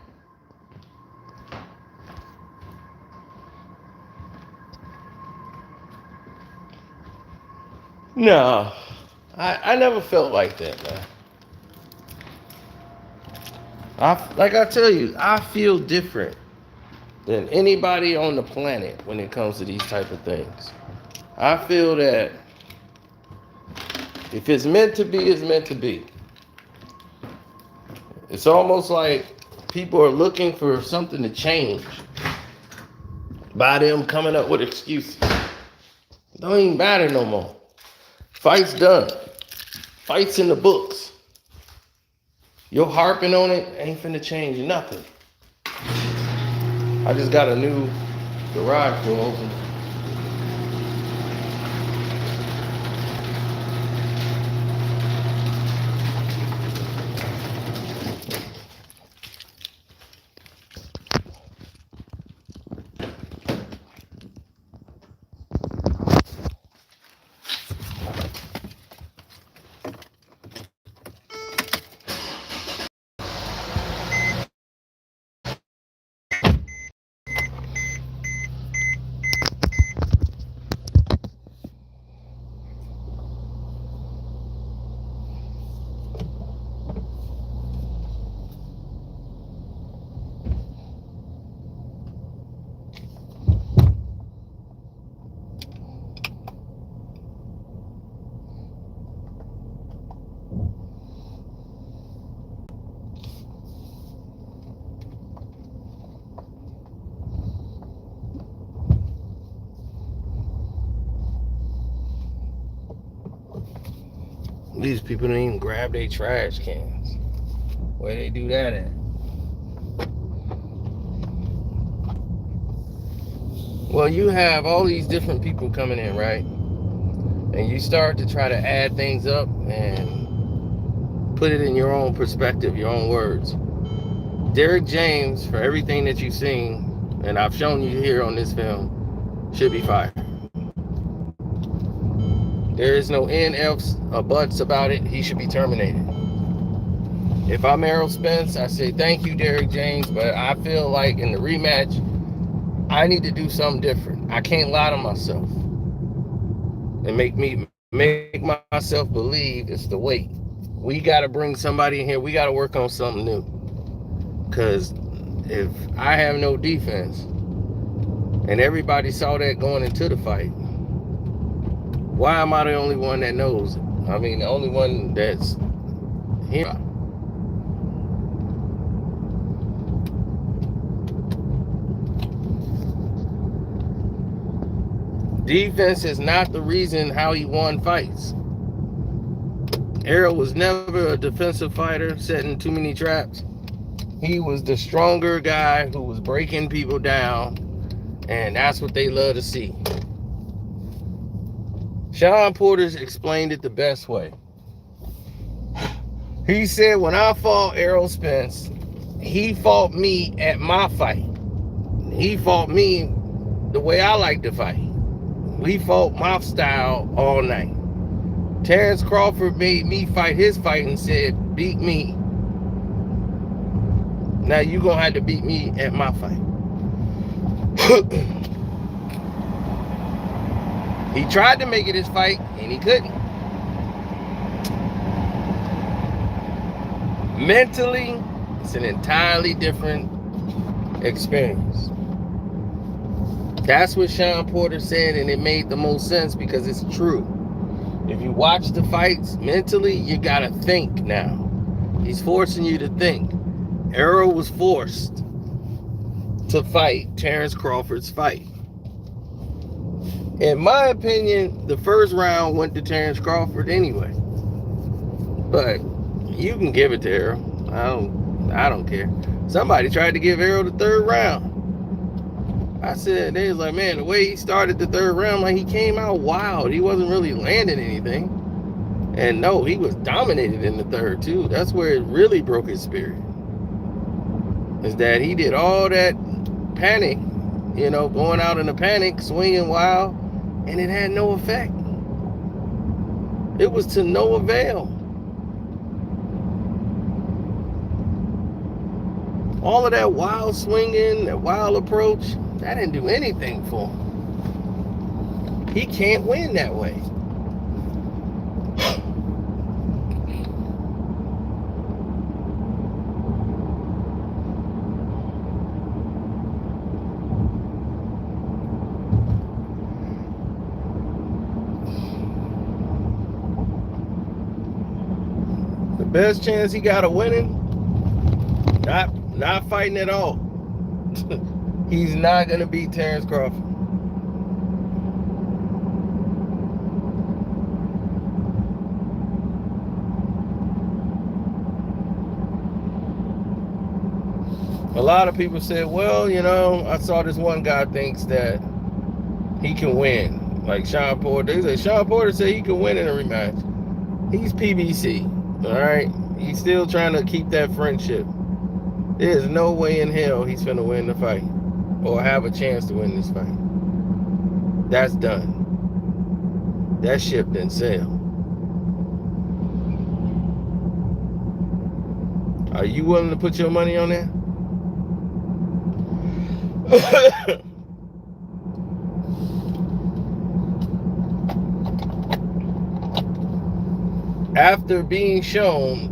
No, I never felt like that, man. Like I tell you, I feel different than anybody on the planet when it comes to these type of things. I feel that if it's meant to be, it's meant to be. It's almost like people are looking for something to change by them coming up with excuses. It don't even matter no more. Fight's done. Fight's in the books. You're harping on it, ain't finna change nothing. I just got a new garage door open. These people don't even grab their trash cans. Where they do that at? Well, you have all these different people coming in, right? And you start to try to add things up and put it in your own perspective, your own words. Derrick James, for everything that you've seen, and I've shown you here on this film, should be fired. There is no ifs or buts about it. He should be terminated. If I'm Errol Spence, I say thank you, Derrick James, but I feel like in the rematch, I need to do something different. I can't lie to myself and make myself believe it's the weight. We got to bring somebody in here. We got to work on something new. Because if I have no defense, and everybody saw that going into the fight, why am I the only one that knows it? I mean, the only one that's here. Defense is not the reason how he won fights. Errol was never a defensive fighter, setting too many traps. He was the stronger guy who was breaking people down, and that's what they love to see. Sean Porter explained it the best way. He said, when I fought Errol Spence, he fought me at my fight. He fought me the way I like to fight. We fought my style all night. Terrence Crawford made me fight his fight and said, beat me. Now you're going to have to beat me at my fight. He tried to make it his fight, and he couldn't. Mentally, it's an entirely different experience. That's what Sean Porter said, and it made the most sense because it's true. If you watch the fights mentally, you got to think now. He's forcing you to think. Errol was forced to fight Terrence Crawford's fight. In my opinion, the first round went to Terrence Crawford anyway. But you can give it to Errol. I don't care. Somebody tried to give Errol the third round. I said, they was like, man, the way he started the third round, like he came out wild. He wasn't really landing anything. And no, he was dominated in the third too. That's where it really broke his spirit. Is that he did all that panic, going out in a panic, swinging wild, and it had no effect. It was to no avail. All of that wild swinging, that wild approach, that didn't do anything for him. He can't win that way. The best chance he got of winning, not fighting at all. He's not gonna beat Terrence Crawford. A lot of people said, well, you know, I saw this one guy thinks that he can win. Like Sean Porter. They said Sean Porter said he can win in a rematch. He's PBC. Alright? He's still trying to keep that friendship. There's no way in hell he's gonna win the fight. Or have a chance to win this fight. That's done. That ship didn't sail. Are you willing to put your money on that? After being shown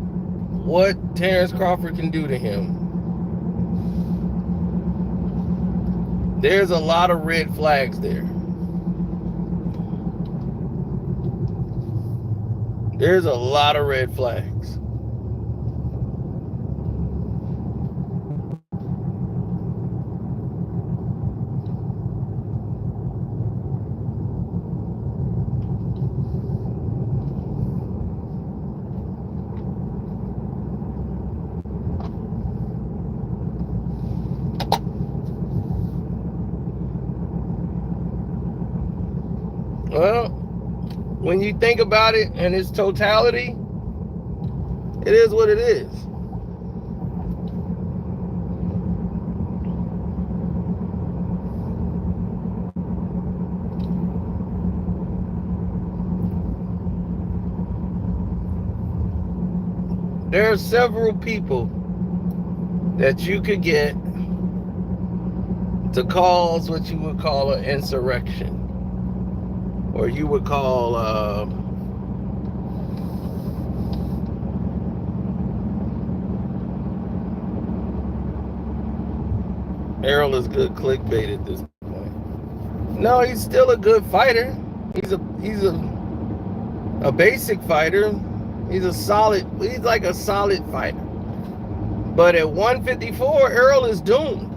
what Terrence Crawford can do to him, there's a lot of red flags there. There's a lot of red flags. Well, when you think about it in its totality, it is what it is. There are several people that you could get to cause what you would call an insurrection. Or you would call Errol is good clickbait at this point. No, he's still a good fighter. He's a basic fighter. He's like a solid fighter. But at 154, Errol is doomed.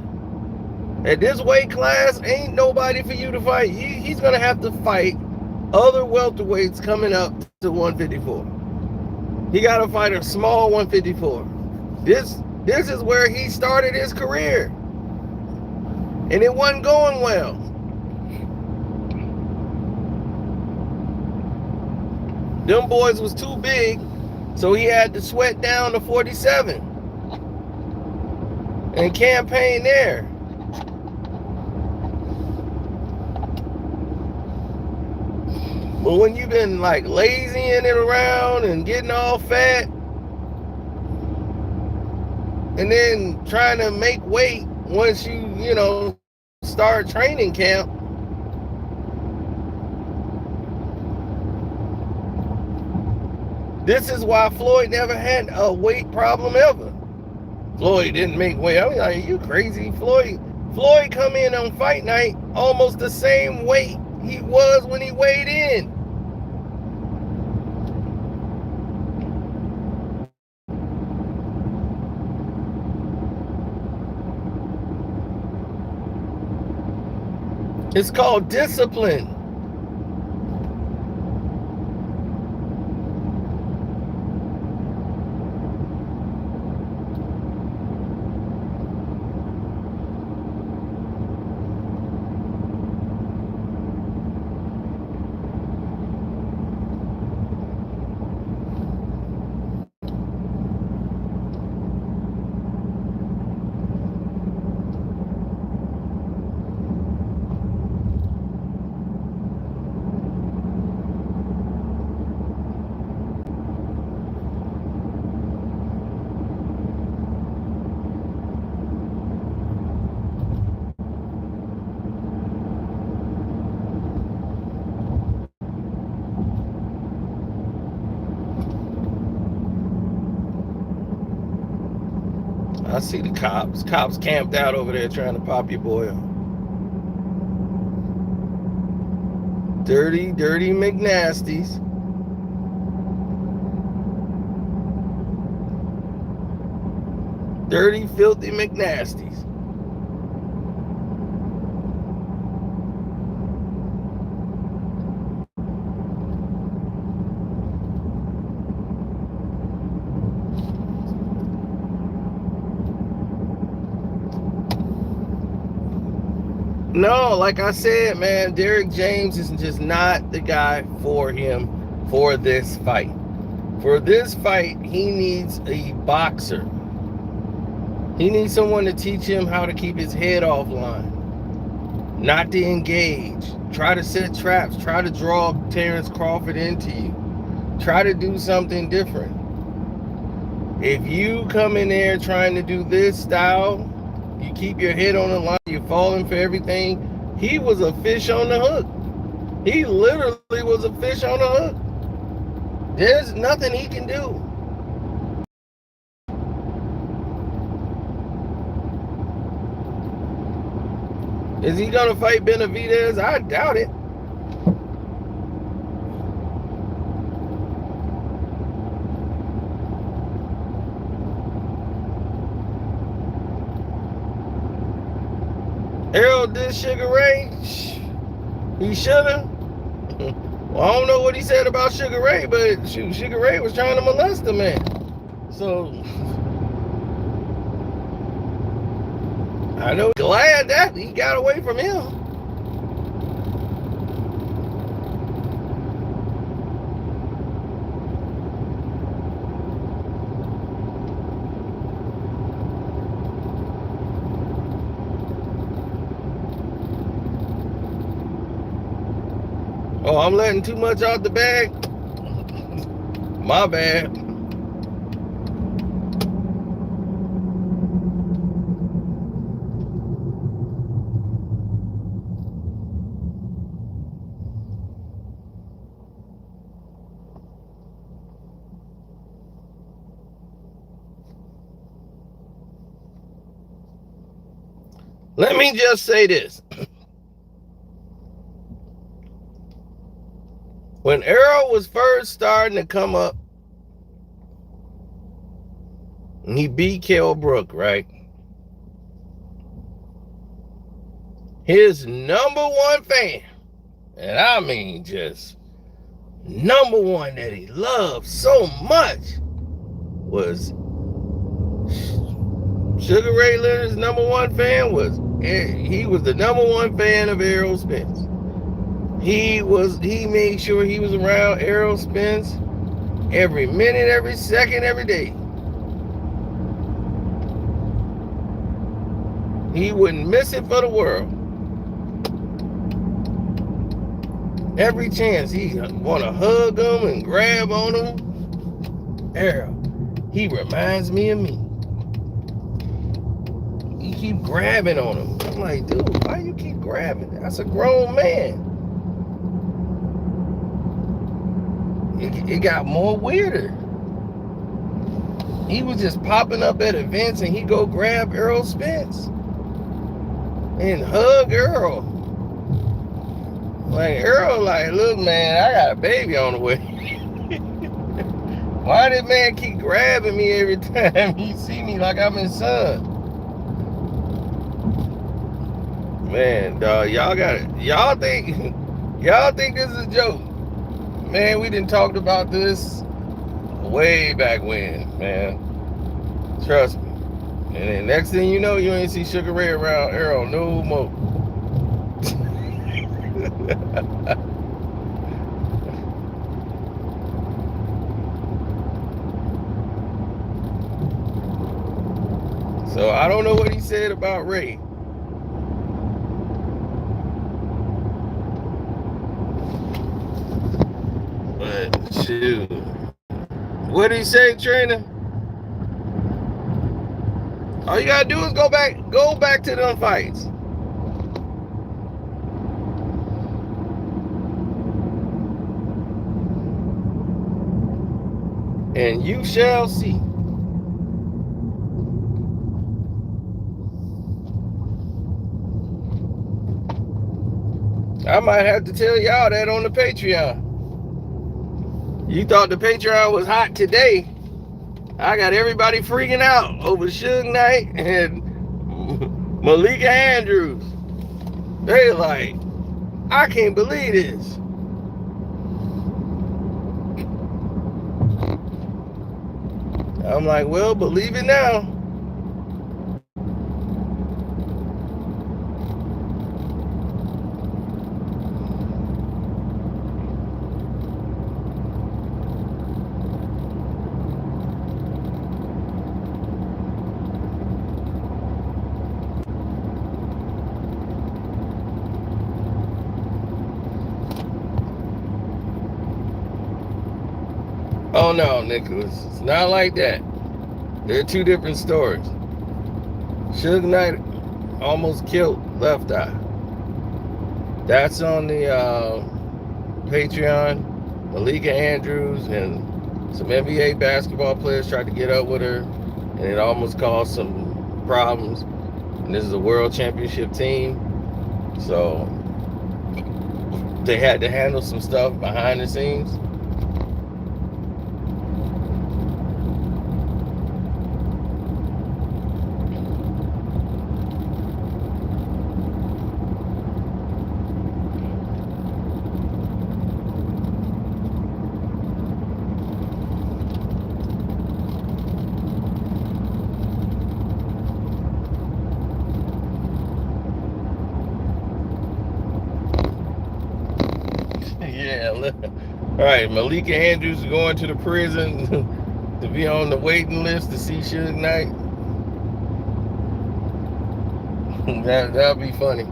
At this weight class, ain't nobody for you to fight. He's gonna have to fight other welterweights coming up to 154. He got to fight a small 154. This is where he started his career, and it wasn't going well. Them boys was too big, so he had to sweat down to 47 and campaign there. But when you've been like lazying it around and getting all fat and then trying to make weight once you know, start training camp, this is why Floyd never had a weight problem ever. Floyd didn't make weight. I mean, like, are you crazy? Floyd come in on fight night almost the same weight he was when he weighed in. It's called discipline. I see the cops. Cops camped out over there trying to pop your boy off. Dirty, dirty McNasties. Dirty, filthy McNasties. No, like I said, man, Derrick James is just not the guy for him for this fight. For this fight, he needs a boxer. He needs someone to teach him how to keep his head offline, not to engage, try to set traps, try to draw Terrence Crawford into you, try to do something different. If you come in there trying to do this style, you keep your head on the line, you're falling for everything. He was a fish on the hook. He literally was a fish on the hook. There's nothing he can do. Is he going to fight Benavidez? I doubt it. Errol did Sugar Ray. He shoulda. Well, I don't know what he said about Sugar Ray, but shoot, Sugar Ray was trying to molest the man. So I know glad that he got away from him. Oh, I'm letting too much out the bag? My bad. Let me just say this. When Errol was first starting to come up, and he beat Kell Brook, right? His number one fan, and I mean just number one that he loved so much, was Sugar Ray Leonard's number one fan he was the number one fan of Errol Spence. He made sure he was around Errol Spence every minute, every second, every day. He wouldn't miss it for the world. Every chance he want to hug him and grab on him. Errol, he reminds me of me. He keep grabbing on him. I'm like, dude, why you keep grabbing? That's a grown man. It got more weirder. He was just popping up at events and he'd go grab Errol Spence and hug Errol. Like, Errol, like, look, man, I got a baby on the way. Why did man keep grabbing me every time he see me like I'm his son? Man, dog, y'all think this is a joke. Man, we done talked about this way back when, man. Trust me. And then next thing you know, you ain't see Sugar Ray around Errol no more. So I don't know what he said about Ray. But shoot. What did he say, trainer? All you gotta do is go back to them fights. And you shall see. I might have to tell y'all that on the Patreon. You thought the Patreon was hot today. I got everybody freaking out over Suge Knight and Malika Andrews. They like, I can't believe this. I'm like, well, believe it now. Oh no, Nicholas, it's not like that. They're two different stories. Suge Knight almost killed Left Eye. That's on the Patreon. Malika Andrews and some NBA basketball players tried to get up with her, and it almost caused some problems. And this is a world championship team, so they had to handle some stuff behind the scenes. Yeah, all right, Malika Andrews is going to the prison to be on the waiting list to see Suge Knight. That'll be funny.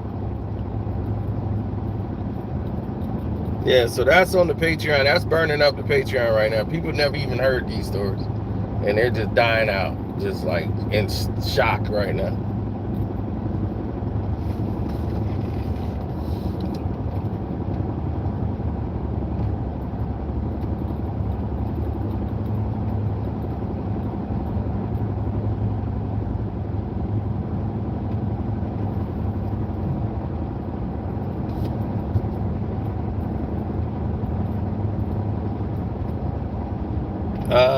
Yeah, so that's on the Patreon. That's burning up the Patreon right now. People never even heard these stories, and they're just dying out, just like in shock right now.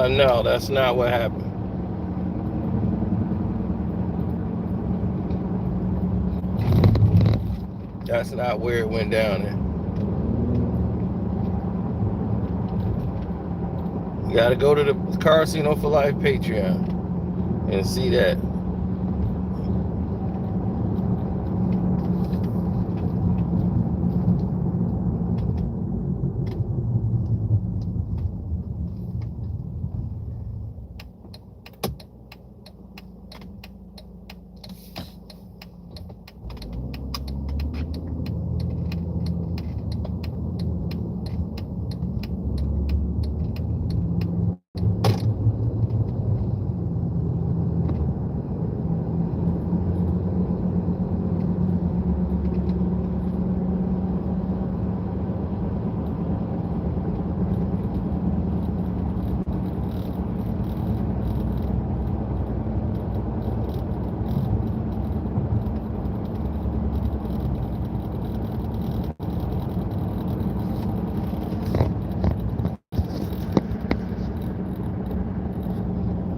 No, that's not what happened. That's not where it went down at. You gotta go to the Casino for Life Patreon and see that.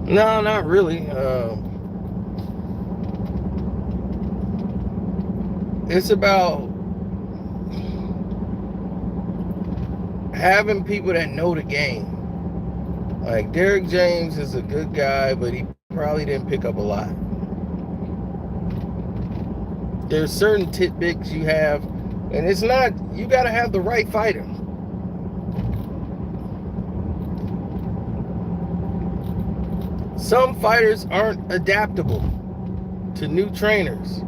No, not really. It's about having people that know the game. Like Derrick James is a good guy, but he probably didn't pick up a lot. There's certain tidbits you have, and it's not, you got to have the right fighter. Some fighters aren't adaptable to new trainers.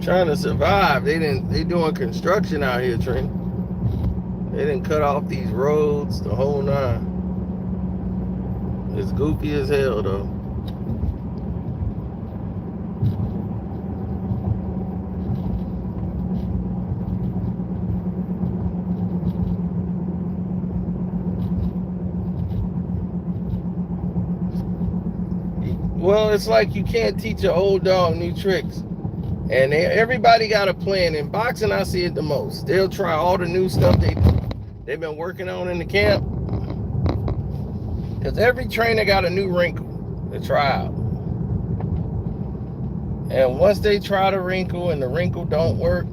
Trying to survive. They doing construction out here, Trent. They didn't cut off these roads, the whole nine. It's goofy as hell, though. Well, it's like you can't teach an old dog new tricks. And everybody got a plan. In boxing, I see it the most. They'll try all the new stuff they've been working on in the camp. Because every trainer got a new wrinkle to try out. And once they try the wrinkle and the wrinkle don't work,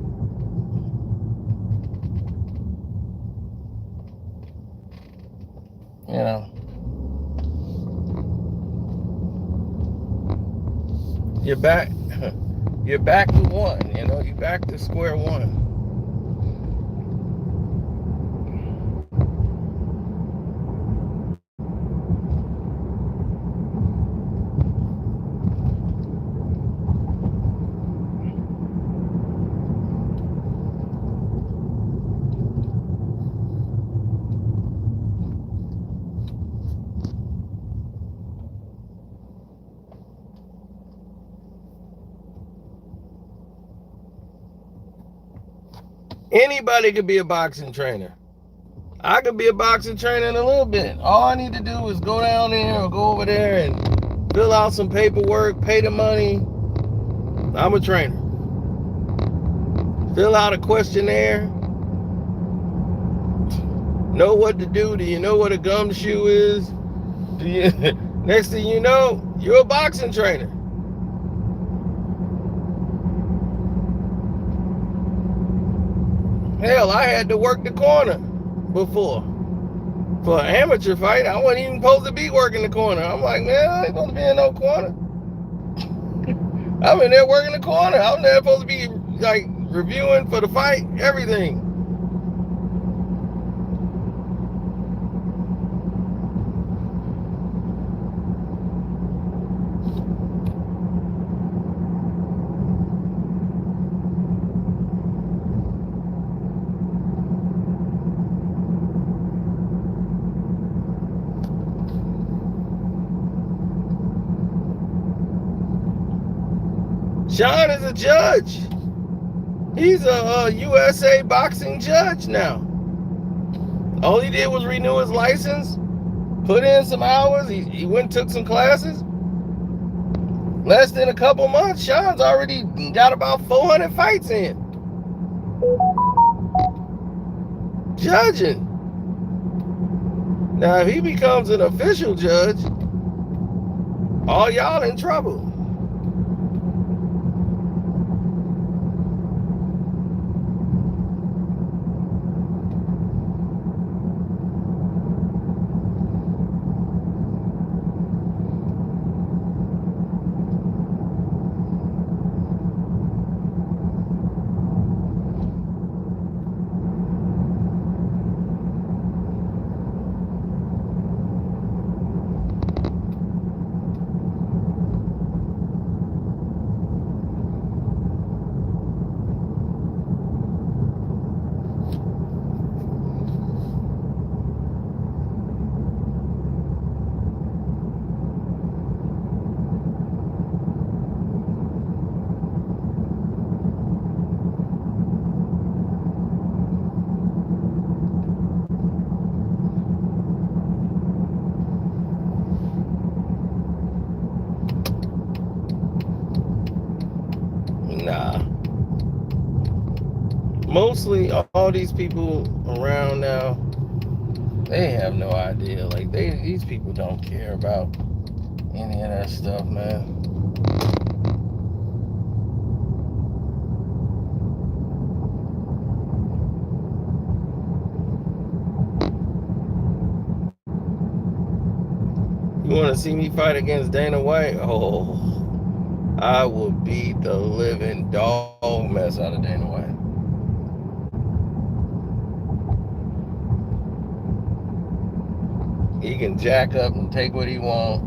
you know, you're back to one, you know, you're back to square one. Anybody could be a boxing trainer. I could be a boxing trainer in a little bit. All I need to do is go down there or go over there and fill out some paperwork, pay the money. I'm a trainer. Fill out a questionnaire. Know what to do. Do you know what a gumshoe is? Next thing you know, you're a boxing trainer. Hell, I had to work the corner before. For an amateur fight, I wasn't even supposed to be working the corner. I'm like, man, I ain't supposed to be in no corner. I'm in there working the corner. I'm there supposed to be like reviewing for the fight, everything. Sean is a judge. He's a USA boxing judge now. All he did was renew his license, put in some hours. He went and took some classes. Less than a couple months, Sean's already got about 400 fights in. Judging. Now, if he becomes an official judge, all y'all in trouble. Nah. Mostly all these people around now, they have no idea. Like these people don't care about any of that stuff, man. You want to see me fight against Dana White? Oh, I will beat the living dog mess out of Dana White. He can jack up and take what he wants.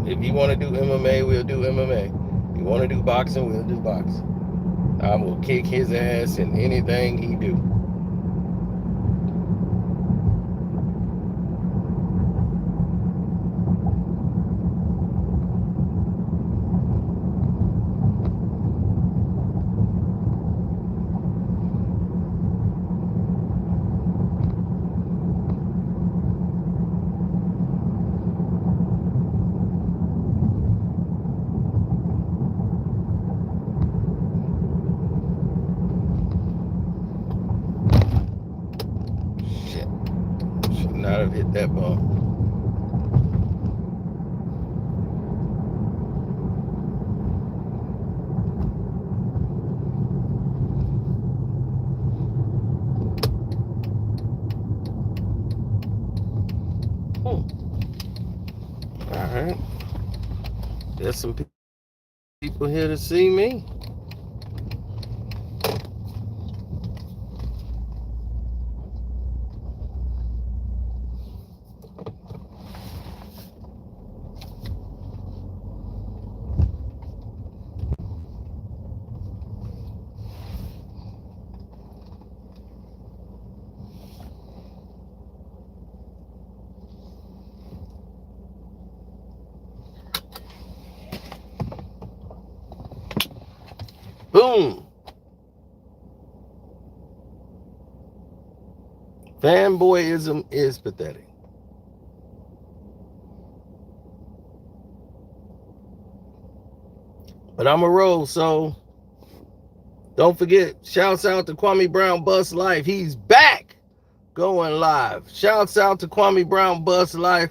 If you want to do MMA, we'll do MMA. If you want to do boxing, we'll do boxing. I will kick his ass in anything he do. Shit. Should not have hit that bump. Alright. There's some people here to see me. Boom. Fanboyism is pathetic. But I'm a roll, so don't forget, shouts out to Kwame Brown Bus Life. He's back going live. Shouts out to Kwame Brown Bus Life.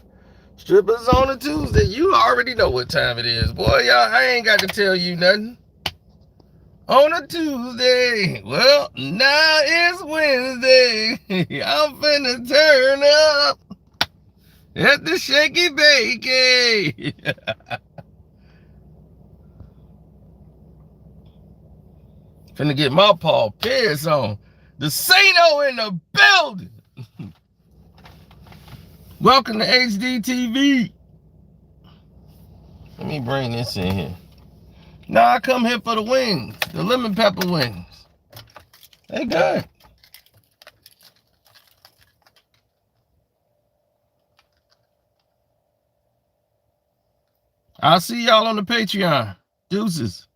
Strippers on a Tuesday. You already know what time it is. Boy, y'all, I ain't got to tell you nothing. On a Tuesday. Well, now it's Wednesday. I'm finna turn up at the Shaky Bakey. Finna get my Paul Pierce on. The Saino in the building. Welcome to HDTV. Let me bring this in here. Now I come here for the wings, the lemon pepper wings. They good. I'll see y'all on the Patreon. Deuces.